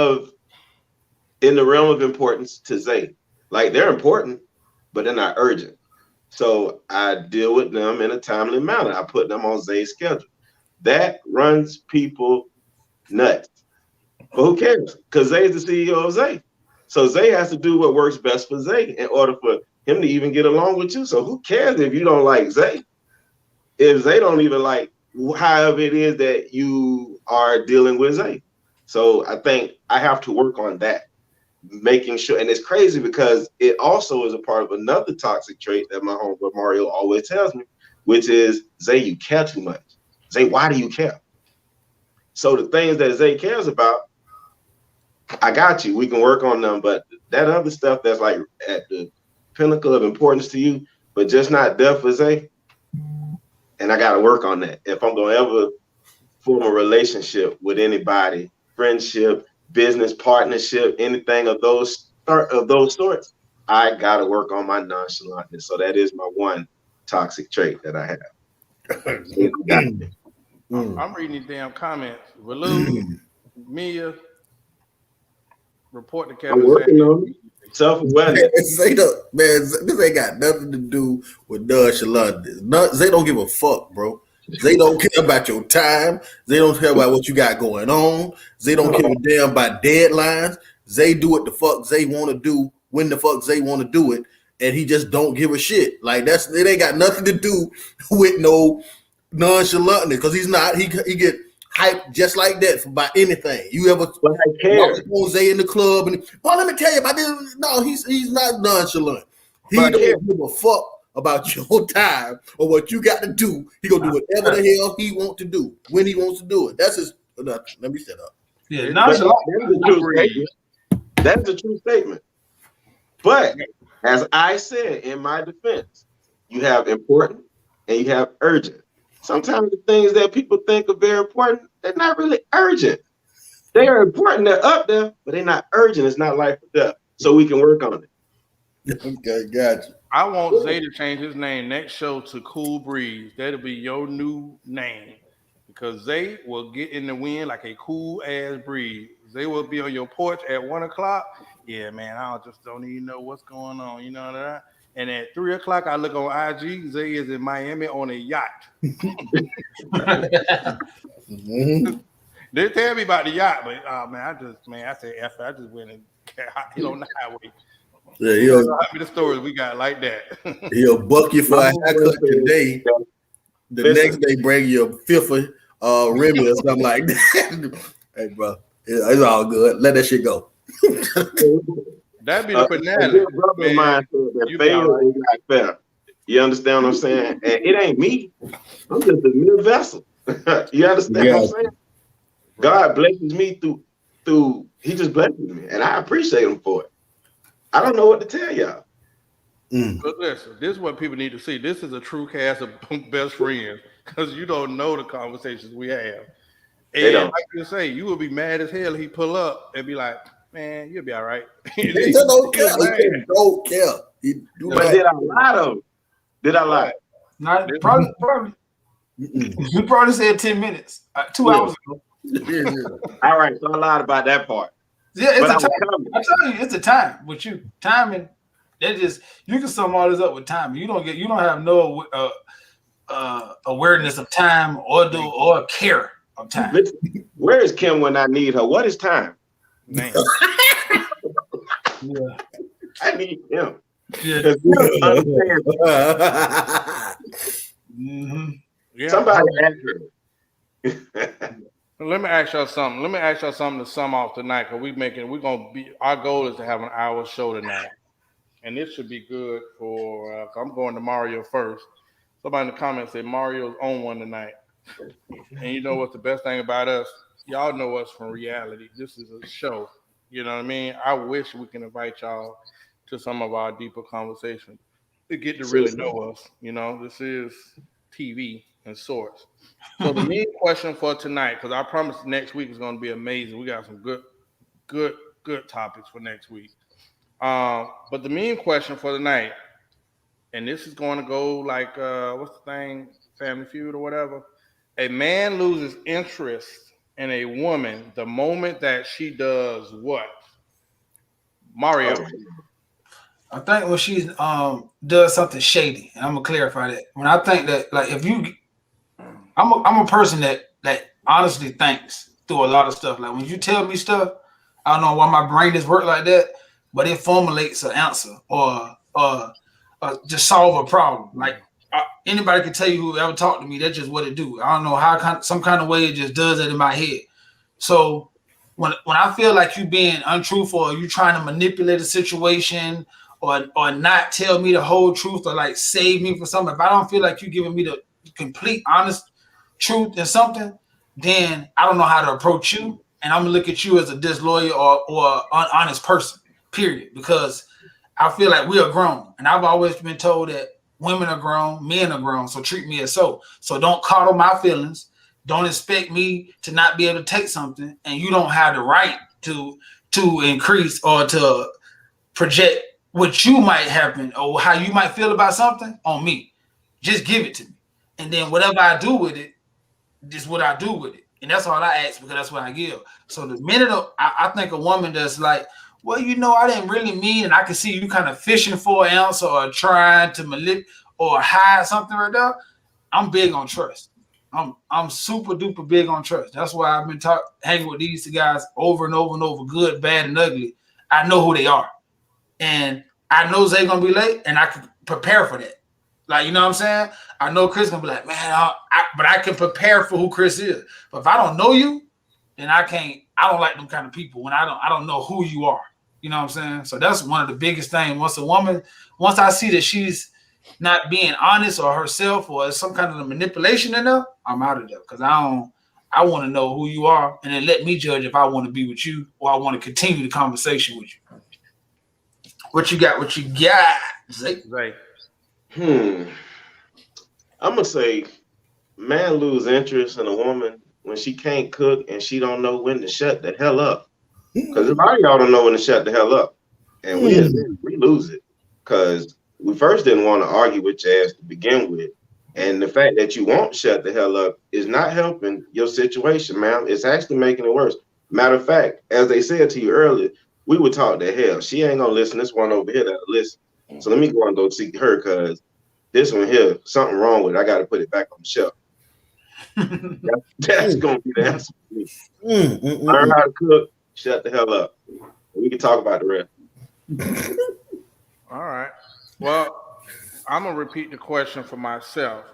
in the realm of importance to Zay. Like they're important, but they're not urgent. So I deal with them in a timely manner. I put them on Zay's schedule. That runs people nuts. But who cares? Because Zay's the CEO of Zay. So Zay has to do what works best for Zay in order for him to even get along with you. So who cares if you don't like Zay? If Zay don't even like however it is that you are dealing with Zay. So I think I have to work on that, making sure. And it's crazy because it also is a part of another toxic trait that my homeboy Mario always tells me, which is, Zay, you care too much. Zay, why do you care? So the things that Zay cares about, I got you. We can work on them. But that other stuff that's like at the pinnacle of importance to you, but just not there for Zay, and I got to work on that. If I'm going to ever form a relationship with anybody, friendship, business partnership, anything of those sorts, I got to work on my nonchalantness. So that is my one toxic trait that I have. I'm reading these damn comments. Valu, Mia, report to Kevin. I'm working on it. Self-awareness. Zay this ain't got nothing to do with nonchalantness. Zay don't give a fuck, bro. Zay don't care about your time. Zay don't care about what you got going on. Zay don't give a damn about deadlines. Zay do what the fuck Zay want to do when the fuck Zay want to do it, and he just don't give a shit. Like it ain't got nothing to do with no nonchalantness, because he's not. He get hyped just like that by anything. You ever Jose in the club and let me tell you about this. No, he's not nonchalant. He don't give a fuck about your time or what you got to do. He gonna do whatever the hell he want to do when he wants to do it. That's his. Let me shut up. Yeah, nonchalant. That's a true statement. But as I said in my defense, you have important and you have urgent. Sometimes the things that people think are very important, they're not really urgent. They are important, they're up there, but they're not urgent. It's not life or death. So we can work on it. Okay, gotcha. I want Zay to change his name next show to Cool Breeze. That'll be your new name. Because Zay will get in the wind like a cool ass breeze. Zay will be on your porch at 1:00. Yeah, man, I just don't even know what's going on. You know that? And at 3:00, I look on IG. Zay is in Miami on a yacht. They tell me about the yacht, but I said F. I just went and hit on the highway. Yeah, he'll the stories we got like that. He'll buck you for a haircut today. The next day, bring you a fifth of Remy or something like that. Hey, bro, it's all good. Let that shit go. That'd be the finale. Brother of mine said that failure is not fair. You understand what I'm saying? And it ain't me. I'm just a mere vessel. You understand what I'm saying? God blesses me through. He just blesses me, and I appreciate him for it. I don't know what to tell y'all. But listen, this is what people need to see. This is a true cast of best friends, because you don't know the conversations we have. And like you say, you will be mad as hell. He pull up and be like, "Man, you'll be all right." He don't care. He don't care. But did I lie though? Did I lie? Not probably. You probably said 10 minutes, 2 hours ago. All right, so I lied about that part. Yeah, it's a time. I'm telling you, it's a time with you. Timing. That just, you can sum all this up with timing. You don't have no awareness of time or care of time. Listen, where is Kim when I need her? What is time? Man. Yeah. I need him. Yeah. Yeah. Somebody ask her. Let me ask y'all something. Let me ask y'all something to sum off tonight, because our goal is to have an hour show tonight. And this should be good for I'm going to Mario first. Somebody in the comments said Mario's on one tonight. And you know what's the best thing about us? Y'all know us from reality. This is a show. You know what I mean? I wish we can invite y'all to some of our deeper conversations to get to really know us. You know, this is TV and sorts. So the main question for tonight, because I promise next week is going to be amazing. We got some good, good topics for next week. But the main question for tonight, and this is going to go like what's the thing, Family Feud or whatever. A man loses interest in a woman the moment that she does what? Mario. Oh, I think when she does something shady, and I'm gonna clarify that. When I think that, like, if you, I'm a person that honestly thinks through a lot of stuff. Like when you tell me stuff, I don't know why my brain just work like that, but it formulates an answer or just solve a problem. Like anybody can tell you who ever talked to me, that's just what it do. I don't know how some kind of way it just does it in my head. So when I feel like you being untruthful or you trying to manipulate a situation or not tell me the whole truth or like save me for something, if I don't feel like you giving me the complete honest truth in something, then I don't know how to approach you, and I'm gonna look at you as a disloyal or honest person. Period. Because I feel like we are grown, and I've always been told that women are grown, men are grown, so treat me as so. So don't coddle my feelings. Don't expect me to not be able to take something, and you don't have the right to increase or to project what you might happen or how you might feel about something on me. Just give it to me, and then whatever I do with it, just what I do with it, and that's all I ask because that's what I give. So the minute I think a woman that's like, well, I didn't really mean, and I can see you kind of fishing for an answer or trying to manipulate or hide something right there. I'm big on trust. I'm super duper big on trust. That's why I've been hanging with these guys over and over and over, good, bad, and ugly. I know who they are, and I know they're gonna be late, and I can prepare for that. Like, you know what I'm saying? I know Chris gonna be like, man, but I can prepare for who Chris is. But if I don't know you, then I can't. I don't like them kind of people when I don't know who you are. You know what I'm saying? So that's one of the biggest things. Once I see that she's not being honest or herself or some kind of manipulation in there, I'm out of there because I want to know who you are and then let me judge if I want to be with you or I want to continue the conversation with you. What you got, Zay? Right. I'm gonna say, man lose interest in a woman when she can't cook and she don't know when to shut the hell up. Because a lot of y'all don't know when to shut the hell up, and we lose it because we first didn't want to argue with your ass to begin with, and the fact that you won't shut the hell up is not helping your situation, man. It's actually making it worse. Matter of fact, as they said to you earlier, we would talk to hell. She ain't gonna listen. This one over here that'll listen. So let me go and go see her because this one here, something wrong with it. I got to put it back on the shelf. That's gonna be the answer for me. Learn how to cook. Shut the hell up. We can talk about the rest. All right. Well, I'm gonna repeat the question for myself.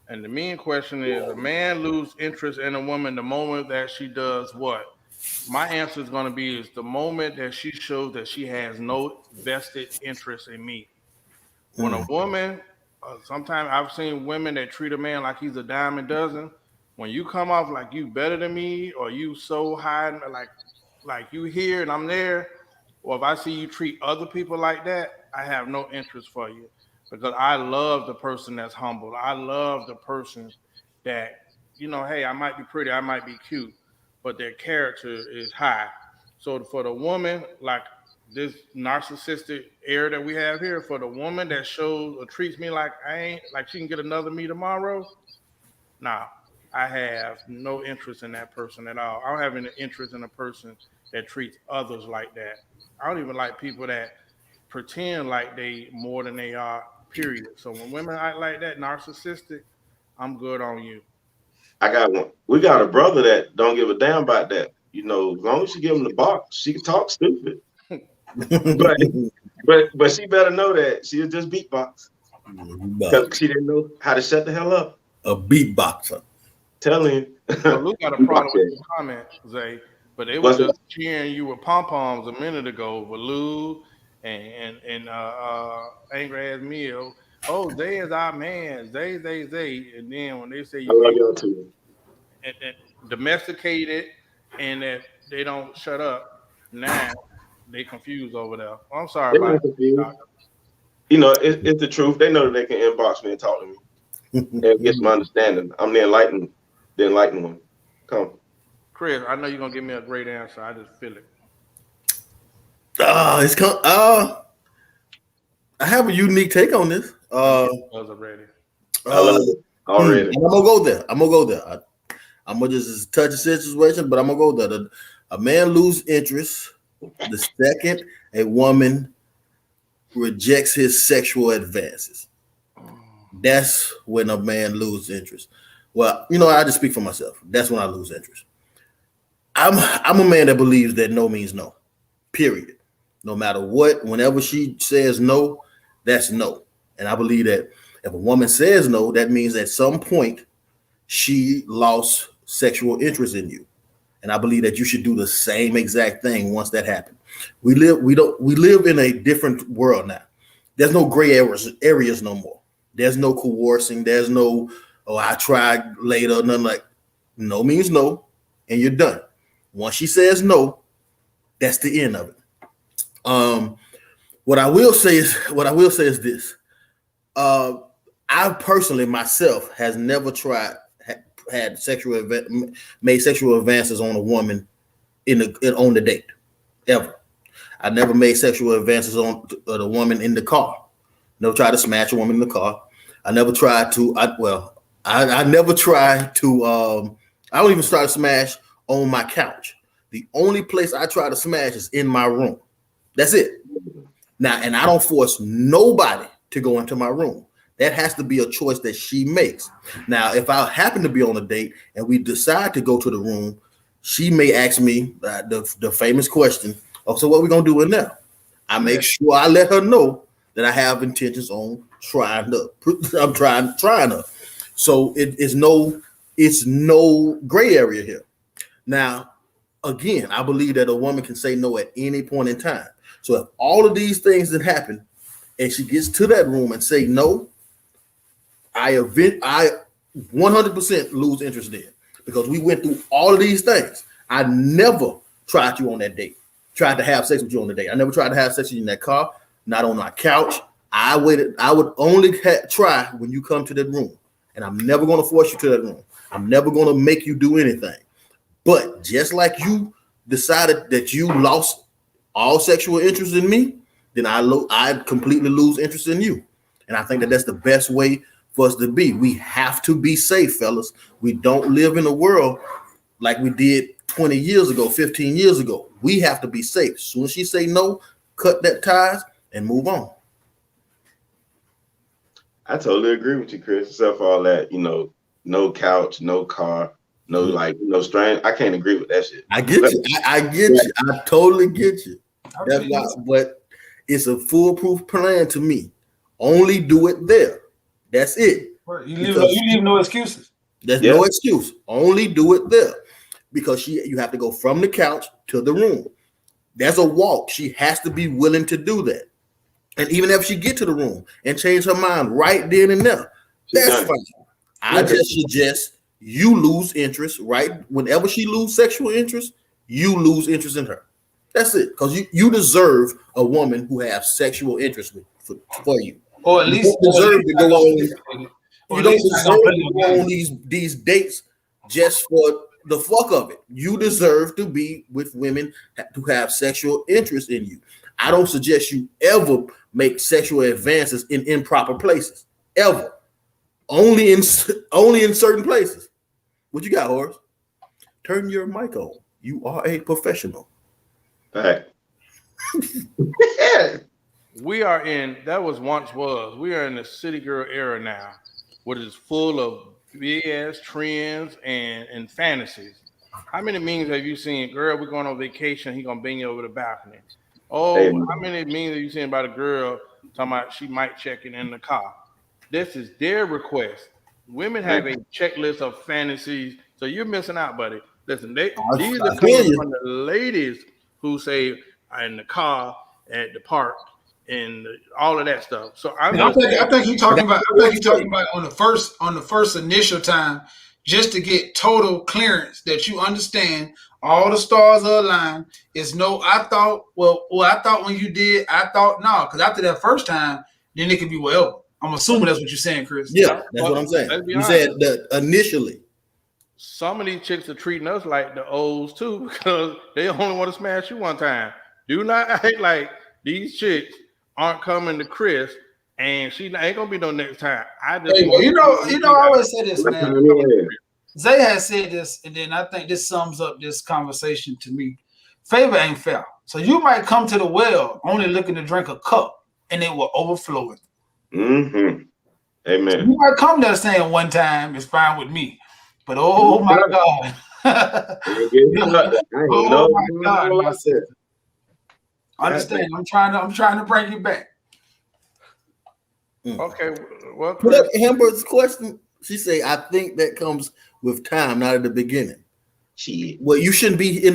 And the main question is: a man lose interest in a woman the moment that she does what? My answer is gonna be is the moment that she shows that she has no vested interest in me. When a woman, sometimes I've seen women that treat a man like he's a dime a dozen. When you come off like you better than me, or you so high, like you here and I'm there, or if I see you treat other people like that, I have no interest for you because I love the person that's humble. I love the person that, hey, I might be pretty, I might be cute, but their character is high. So for the woman, like this narcissistic air that we have here, for the woman that shows or treats me like I ain't, like she can get another me tomorrow, nah, I have no interest in that person at all. I don't have any interest in a person that treats others like that. I don't even like people that pretend like they more than they are, period. So when women act like that, narcissistic, I'm good on you. I got one. We got a brother that don't give a damn about that. As long as she give him the box, she can talk stupid. but she better know that she'll just beatbox. Because she didn't know how to shut the hell up. A beatboxer. Telling you. Well, Luke got a problem with your comment, Zay, but they were just cheering you with pom poms a minute ago with Lou and Angry Ass Meal. Oh, they is our man. They. And then when they say I you love can't y'all too. and domesticated and that they don't shut up, now they confused over there. I'm sorry They're about not it. confused. You know, it's the truth. They know that they can inbox me and talk to me and get some understanding. I'm the enlightened one. Come. Chris, I know you're gonna give me a great answer. I just feel it. It's come. I have a unique take on this. Them was already. I love it already. I'm gonna go there. I'm gonna just touch a situation, but I'm gonna go there. A man lose interest the second a woman rejects his sexual advances. That's when a man loses interest. Well, I just speak for myself. That's when I lose interest. I'm a man that believes that no means no. Period. No matter what, whenever she says no, that's no. And I believe that if a woman says no, that means at some point she lost sexual interest in you. And I believe that you should do the same exact thing once that happened. We live in a different world now. There's no gray areas no more. There's no coercing. There's no, I tried later, nothing like no means no, and you're done. Once she says no, that's the end of it. What I will say is this. I personally myself has never had made sexual advances on a woman on the date ever. I never made sexual advances on the woman in the car. Never tried to smash a woman in the car. I never tried to. I never tried to. I don't even try to smash on my couch. The only place I try to smash is in my room. That's it. Now, and I don't force nobody to go into my room. That has to be a choice that she makes. Now, if I happen to be on a date and we decide to go to the room, she may ask me the famous question, "Oh, so what are we gonna do in there?" I make sure I let her know that I have intentions on trying to. I'm trying her. So it's no gray area here. Now, again, I believe that a woman can say no at any point in time. So if all of these things that happen, and she gets to that room and say no, I 100% lose interest in, because we went through all of these things. I never tried you on that date. Tried to have sex with you on the date. I never tried to have sex with you in that car, not on my couch. I would only try when you come to that room, and I'm never going to force you to that room. I'm never going to make you do anything. But just like you decided that you lost all sexual interest in me, then I completely lose interest in you. And I think that that's the best way for us to be. We have to be safe, fellas. We don't live in a world like we did 20 years ago, 15 years ago. We have to be safe. As soon as she say no, cut that ties and move on. I totally agree with you, Chris. Except for all that, no couch, no car, no strange. I can't agree with that shit. I get you. I get you. I totally get you. That's why, but it's a foolproof plan to me. Only do it there. That's it. You leave no excuses. There's no excuse. Only do it there, because you have to go from the couch to the room. There's a walk. She has to be willing to do that. And even if she get to the room and change her mind right then and there, that's fine. I just suggest you lose interest right whenever she lose sexual interest. You lose interest in her. That's it, because you deserve a woman who has sexual interest for you. Or at least you deserve to go on. You don't deserve to go on these dates just for the fuck of it. You deserve to be with women who have sexual interest in you. I don't suggest you ever make sexual advances in improper places. Ever. Only in certain places. What you got, Horace? Turn your mic on. You are a professional. All right. We are in the city girl era now, which is full of BS trends and fantasies. How many memes have you seen? Girl, we're going on vacation. He gonna bang you over the balcony. Oh, how many memes have you seen about a girl talking about she might check it in the car? This is their request. Women have a checklist of fantasies, so you're missing out, buddy. Listen, these are coming from the ladies who say in the car at the park and all of that stuff. So I think you're talking about. I think you're talking about on the first initial time, just to get total clearance that you understand all the stars are aligned. It's no. I thought. Well, I thought when you did. I thought no, because after that first time, then it could be whatever. I'm assuming that's what you're saying, Chris. Yeah, that's what I'm saying. You said that initially. Some of these chicks are treating us like the O's too, because they only want to smash you one time. Do not act like these chicks aren't coming to Chris, and she ain't gonna be no next time. I just you know, I always say this, man. Zay has said this, and then I think this sums up this conversation to me. Favor ain't fair. So you might come to the well only looking to drink a cup, and it will overflow it. Mm-hmm. Amen. So you might come there saying one time it's fine with me, but oh my God. Oh my God, my sister. Understand? I'm trying to bring you back. Okay. Well, Amber's question. She say, "I think that comes with time, not at the beginning." Well, you shouldn't be at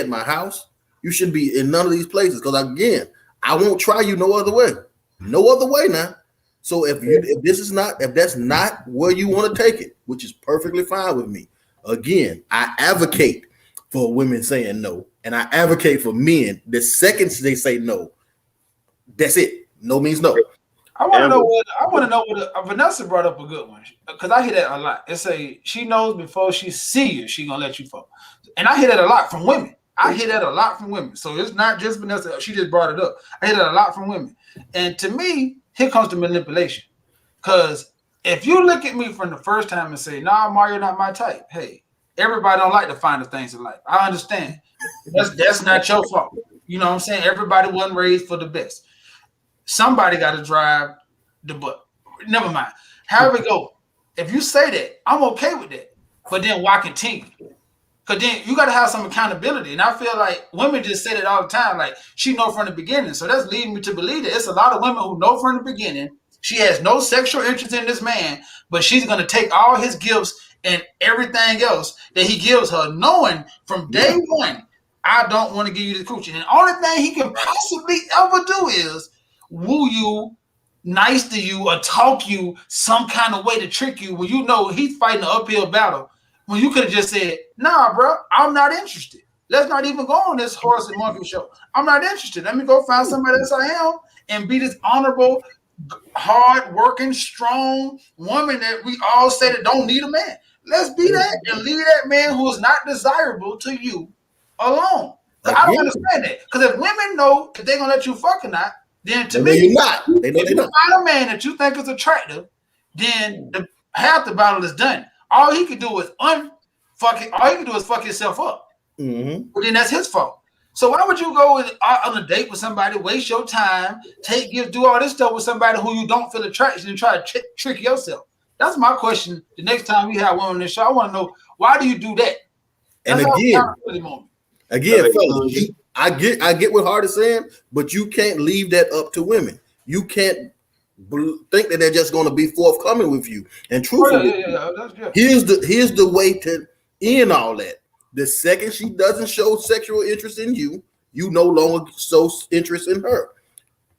my house. You shouldn't be in none of these places because again, I won't try you no other way. No other way now. So if that's not where you want to take it, which is perfectly fine with me. Again, I advocate for women saying no, and I advocate for men. The second they say no, that's it. No means no. I want to know what Vanessa brought up a good one because I hear that a lot. It say she knows before she see you, she gonna let you fuck, and I hear that a lot from women. So it's not just Vanessa. She just brought it up. I hear that a lot from women, and to me, here comes the manipulation. Because if you look at me from the first time and say, "Nah, Mario, not my type," hey, everybody don't like the finer things in life. I understand. That's not your fault. You know what I'm saying? Everybody wasn't raised for the best. Somebody got to drive the butt. Never mind. However it go, if you say that, I'm okay with that. But then why continue? Because then you got to have some accountability. And I feel like women just say that all the time. Like, she know from the beginning. So that's leading me to believe that it's a lot of women who know from the beginning she has no sexual interest in this man, but she's going to take all his gifts and everything else that he gives her, knowing from day one, I don't want to give you the coochie. And the only thing he can possibly ever do is woo you, nice to you, or talk you some kind of way to trick you when you know he's fighting an uphill battle. When you could have just said, "Nah, bro, I'm not interested. Let's not even go on this horse and monkey show. I'm not interested. Let me go find somebody else I am and be this honorable, hard-working, strong woman that we all say that don't need a man. Let's be that and leave that man who is not desirable to you alone." I don't understand that. Because if women know if they're going to let you fuck or not, then to me, you're not. They know if you find a man that you think is attractive, then half the battle is done. All he can do is fuck himself up. Mm-hmm. But then that's his fault. So why would you go on a date with somebody, waste your time, do all this stuff with somebody who you don't feel attraction and try to trick yourself? That's my question. The next time we have one on this show, I want to know, why do you do that? That's again, fellas, I get what Hart is saying, but you can't leave that up to women. You can't think that they're just going to be forthcoming with you and truthful. Here's the way to end all that. The second she doesn't show sexual interest in you, you no longer show interest in her.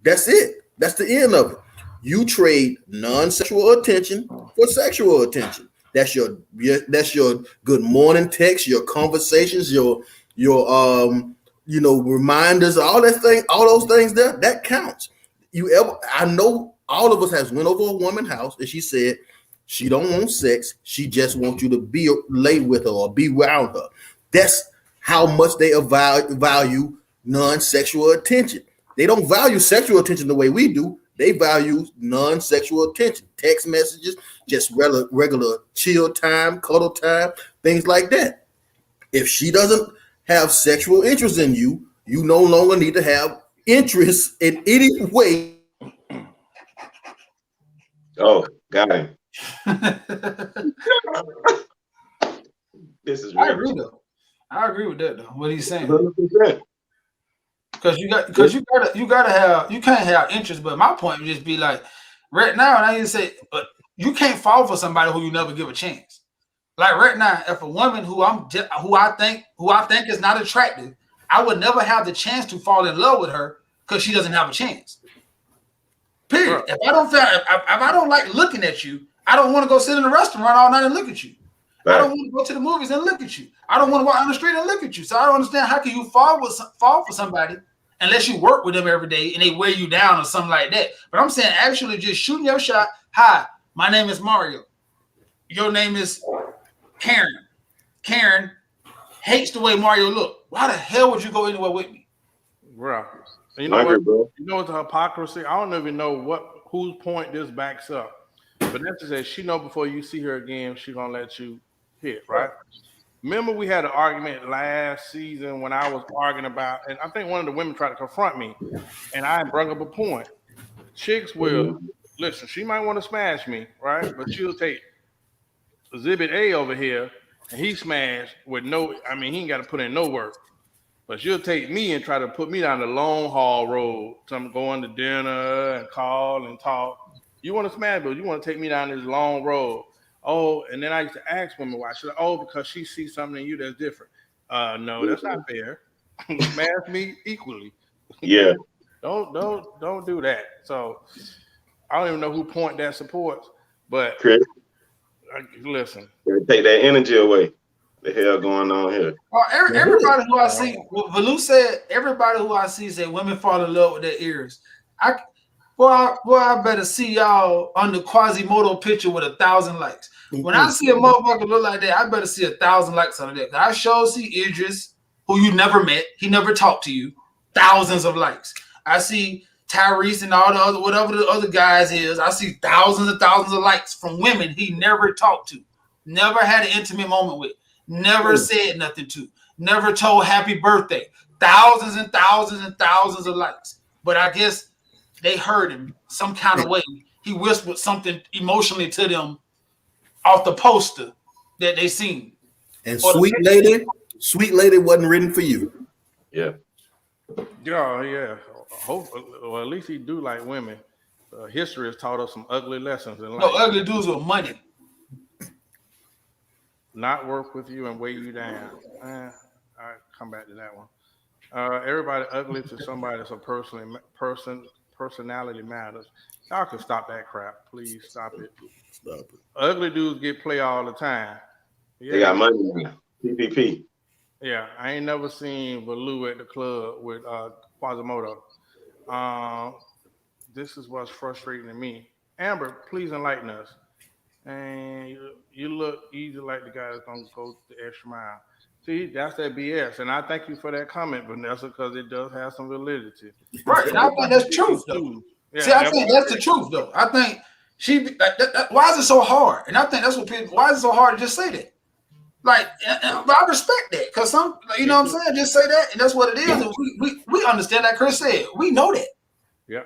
That's it. That's the end of it. You trade non-sexual attention for sexual attention. That's your good morning text, your conversations, your reminders, all those things there, that counts. I know all of us has went over a woman's house and she said she don't want sex, she just wants you to lay with her or be around her. That's how much they value non-sexual attention. They don't value sexual attention the way we do. They value non-sexual attention, text messages, just regular chill time, cuddle time, things like that. If she doesn't have sexual interest in you, you no longer need to have interest in any way. Oh, got him. This is real. I agree with that though. What he's saying. 100%. Because you can't have interest. But my point would just be like, right now, and I didn't say, but you can't fall for somebody who you never give a chance. Like right now, if a woman who I think is not attractive, I would never have the chance to fall in love with her because she doesn't have a chance. Period. If I don't like looking at you, I don't want to go sit in a restaurant all night and look at you. Right. I don't want to go to the movies and look at you. I don't want to walk on the street and look at you. So I don't understand how can you fall for somebody unless you work with them every day and they wear you down or something like that. But I'm saying actually just shooting your shot. Hi, my name is Mario. Your name is Karen. Karen hates the way Mario look. Why the hell would you go anywhere with me? Bro, you know what? You know what's the hypocrisy? I don't even know whose point this backs up. But that's just that she know before you see her again, she gonna let you hit, right? Remember we had an argument last season when I was arguing about, and I think one of the women tried to confront me, and I brought up a point. Chicks will listen. She might want to smash me, right? But she'll take Exhibit A over here, and he smashed with no. I mean, he ain't got to put in no work. But she'll take me and try to put me down the long haul road. So I'm going to dinner and call and talk. You want to smash, but you want to take me down this long road. Oh, and then I used to ask women why. She's like, oh, because she sees something in you that's different. No, that's not fair. Smash me equally. Yeah. Don't do that. So I don't even know who point that supports, but Chris, listen. Take that energy away. The hell going on here? Everybody who I see, Valu said, everybody who I see say women fall in love with their ears. I better see y'all on the Quasimodo picture with 1,000 likes. When I see a motherfucker look like that, I better see 1,000 likes on that. I sure see Idris, who you never met, he never talked to you, thousands of likes. I see Tyrese and all the other, whatever the other guys is, I see thousands and thousands of likes from women he never talked to, never had an intimate moment with, never said nothing to, never told happy birthday. Thousands and thousands and thousands of likes. But I guess they heard him some kind of way. He whispered something emotionally to them off the poster that they seen. And sweet lady wasn't written for you. Yeah. Yeah. Well, at least he do like women. History has taught us some ugly lessons in life. No, ugly dudes with money. Not work with you and weigh you down. I'll come back to that one. Everybody ugly to somebody that's a personality matters. Y'all can stop that crap. Please stop it. Stop it. Ugly dudes get play all the time. Yeah. They got money now. PPP. Yeah, I ain't never seen Valu at the club with Quasimodo. This is what's frustrating to me. Amber, please enlighten us. And you look easy like the guy that's gonna go the extra mile. See, that's that BS. And I thank you for that comment, Vanessa, because it does have some validity. Right, and I think that's truth, though. Yeah, see, I think that's the truth, though. I think why is it so hard? And I think that's what people, why is it so hard to just say that? Like, I respect that, because some, you know what I'm saying? Just say that, and that's what it is. And we understand that Chris said. We know that. Yeah.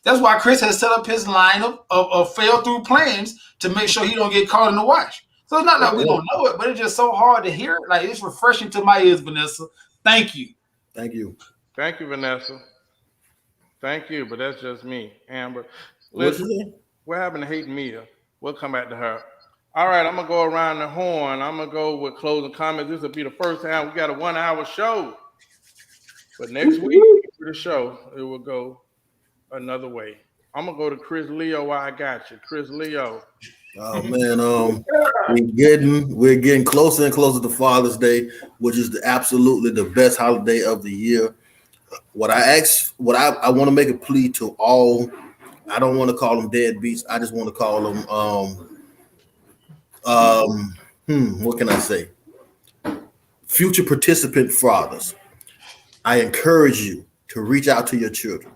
That's why Chris has set up his lineup of fail through plans to make sure he don't get caught in the wash. So it's not like we don't know it, but it's just so hard to hear it. Like, it's refreshing to my ears, Vanessa. Thank you. Thank you. Thank you, Vanessa. Thank you, but that's just me, Amber. Listen, what happened to Hating Mia? We'll come back to her. All right, I'm going to go around the horn. I'm going to go with closing comments. This will be the first time we got a 1 hour show. But next week, for the show, it will go another way. I'm going to go to Chris Leo while I got you. Chris Leo. Oh, man, we're getting closer and closer to Father's Day, which is absolutely the best holiday of the year. I want to make a plea to all. I don't want to call them deadbeats. I just want to call them what can I say? Future participant fathers. I encourage you to reach out to your children.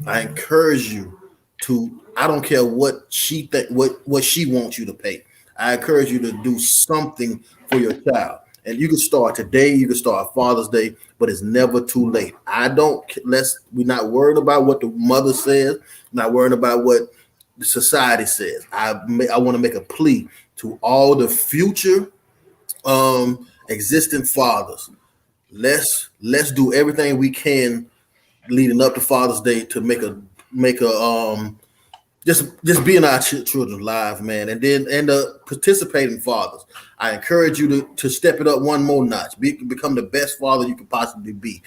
I encourage you to, I don't care what she wants you to pay. I encourage you to do something for your child. And you can start today, you can start Father's Day, but it's never too late. We're not worried about what the mother says, not worried about what the society says. I want to make a plea to all the future existing fathers. Let's do everything we can leading up to Father's Day to make a just be in our children's lives, man. And the participating fathers, I encourage you to step it up one more notch. Become the best father you can possibly be.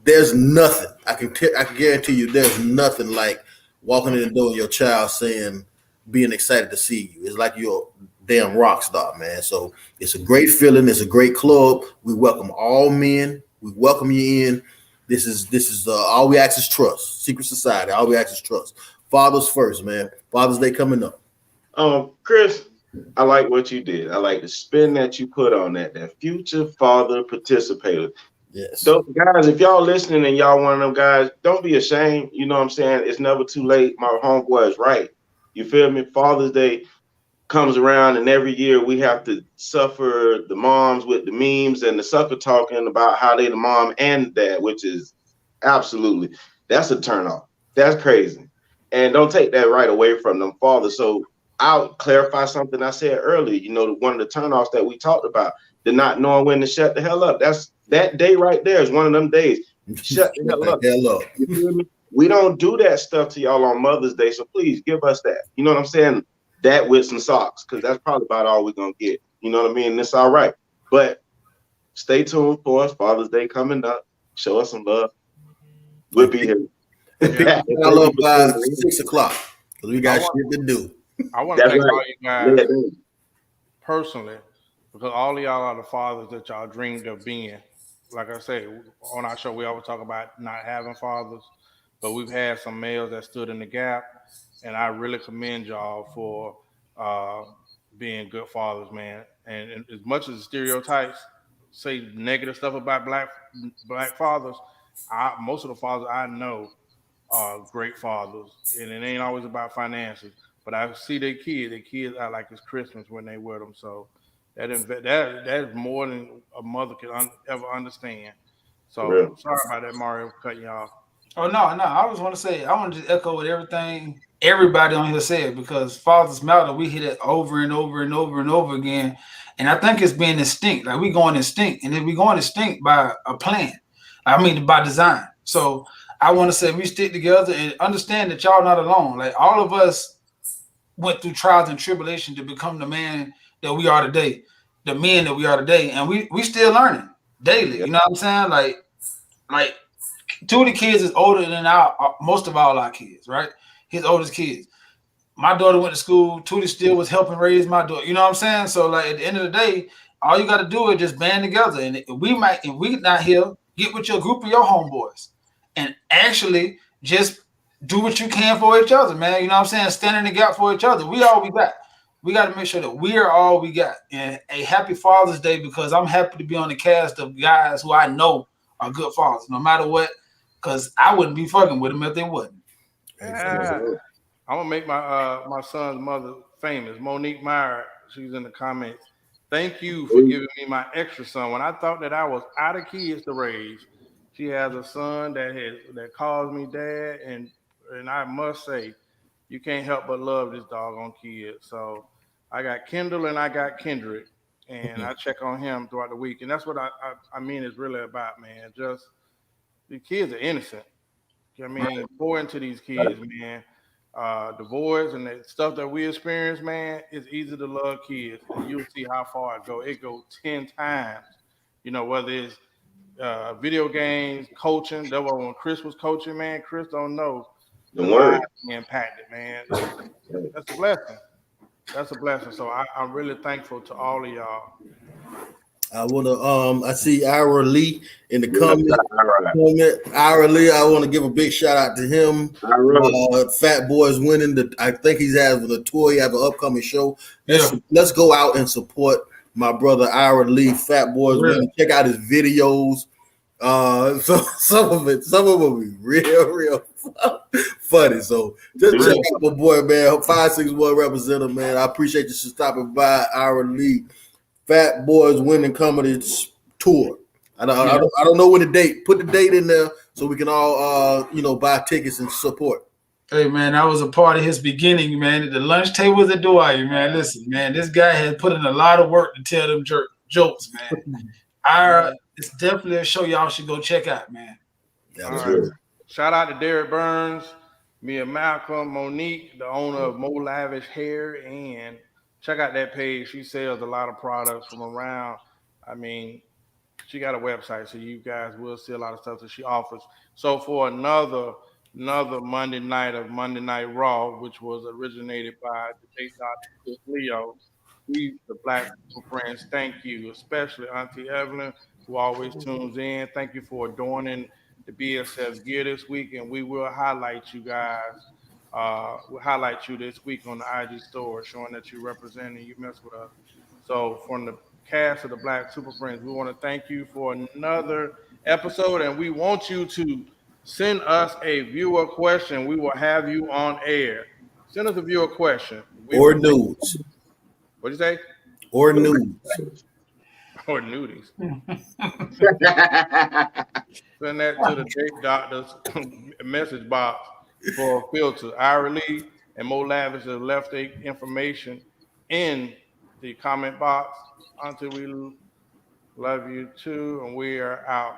There's nothing I can guarantee you. There's nothing like walking in the door, your child saying, being excited to see you. It's like you're a damn rock star, man. So it's a great feeling. It's a great club. We welcome all men. We welcome you in. This is all we ask is trust. Secret society. All we ask is trust. Fathers first, man. Father's Day coming up. Chris, I like what you did. I like the spin that you put on that future father participator. Yes. So guys, if y'all listening and y'all one of them guys, don't be ashamed. You know what I'm saying? It's never too late. My homeboy is right. You feel me? Father's Day comes around, and every year we have to suffer the moms with the memes and the sucker talking about how they the mom and dad, which is absolutely, that's a turnoff. That's crazy. And don't take that right away from them fathers. So I'll clarify something I said earlier. You know, one of the turnoffs that we talked about, the not knowing when to shut the hell up. That's that day right there is one of them days. Shut the hell up. You feel me? We don't do that stuff to y'all on Mother's Day, so please give us that. You know what I'm saying? That with some socks, because that's probably about all we're gonna get. You know what I mean? It's all right. But stay tuned for us. Father's Day coming up. Show us some love. We'll be here. I love by 6 o'clock because we got shit to do. I want to thank right. all you guys personally, because all of y'all are the fathers that y'all dreamed of being. Like I say, on our show, we always talk about not having fathers, but we've had some males that stood in the gap, and I really commend y'all for being good fathers, man. And as much as the stereotypes say negative stuff about black fathers, most of the fathers I know are great fathers, and it ain't always about finances. But I see their kids are like it's Christmas when they with them. So that's more than a mother can ever understand. So sorry about that, Mario, cutting you off. Oh no. I just want to say I want to just echo what everybody on here said, because fathers matter. We hear it over and over and over and over again, and I think it's being instinct. Like we going instinct, and if we going instinct by a plan, I mean by design. So I want to say we stick together and understand that y'all not alone. Like all of us went through trials and tribulation to become the man that we are today, the men that we are today, and we still learning daily. You know what I'm saying? Like two of the kids is older than most of all our kids, right? His oldest kids. My daughter went to school. Tootie still was helping raise my daughter. You know what I'm saying? So like at the end of the day, all you got to do is just band together. And if we not here, get with your group of your homeboys and actually just do what you can for each other, man. You know what I'm saying? Stand in the gap for each other. We all we got. We got to make sure that we are all we got. And a happy Father's Day, because I'm happy to be on the cast of guys who I know are good fathers, no matter what, because I wouldn't be fucking with them if they wouldn't. Yeah. I'm gonna make my son's mother famous. Monique Meyer, she's in the comments. Thank you for giving me my extra son. When I thought that I was out of kids to raise, she has a son that calls me dad, and I must say, you can't help but love this doggone kid. So I got Kendall and I got Kendrick, and I check on him throughout the week, and that's what I mean it's really about, man. Just the kids are innocent. I mean, pour into these kids, man. The voids and the stuff that we experience, man, it's easy to love kids, and you'll see how far it go. It goes 10 times. You know, whether it's video games, coaching. That was when Chris was coaching, man. Chris don't know the lives he impacted, man. That's a blessing. That's a blessing. So I'm really thankful to all of y'all. I want to I see Ira Lee in the comment. Ira Lee, I want to give a big shout out to him. Fat Boys winning. I think he's having a tour. He have an upcoming show. Let's go out and support my brother Ira Lee. Fat Boys winning. Check out his videos. So some of them will be real funny. So just check out my boy, man. 561 representative, man. I appreciate you stopping by, Ira Lee. Fat Boys Winning Comedy Tour. I don't know when the date. Put the date in there so we can all buy tickets and support. Hey man, I was a part of his beginning, man. At the lunch table at Dwyer, man. Listen, man, this guy had put in a lot of work to tell them jokes, man. It's definitely a show y'all should go check out, man. Right. Shout out to Derek Burns, Mia Malcolm, Monique, the owner of Mo Lavish Hair, and check out that page. She sells a lot of products from around. I mean, she got a website, so you guys will see a lot of stuff that she offers. So for another another Monday night of Monday Night Raw, which was originated by the Date Dr. Leo. We, the Black Super Friends, thank you, especially Auntie Evelyn, who always tunes in. Thank you for adorning the BSF gear this week, and we will highlight you guys. We'll highlight you this week on the IG store, showing that you represent and you mess with us. So from the cast of the Black Super Friends, we want to thank you for another episode, and we want you to send us a viewer question. We will have you on air. Send us a viewer question. Or news. What'd you say? Or news. Or nudies. Send that to the Date Doctor's message box for a filter. Ira Lee and Mo Lavish have left their information in the comment box. Until we love you too, and we are out.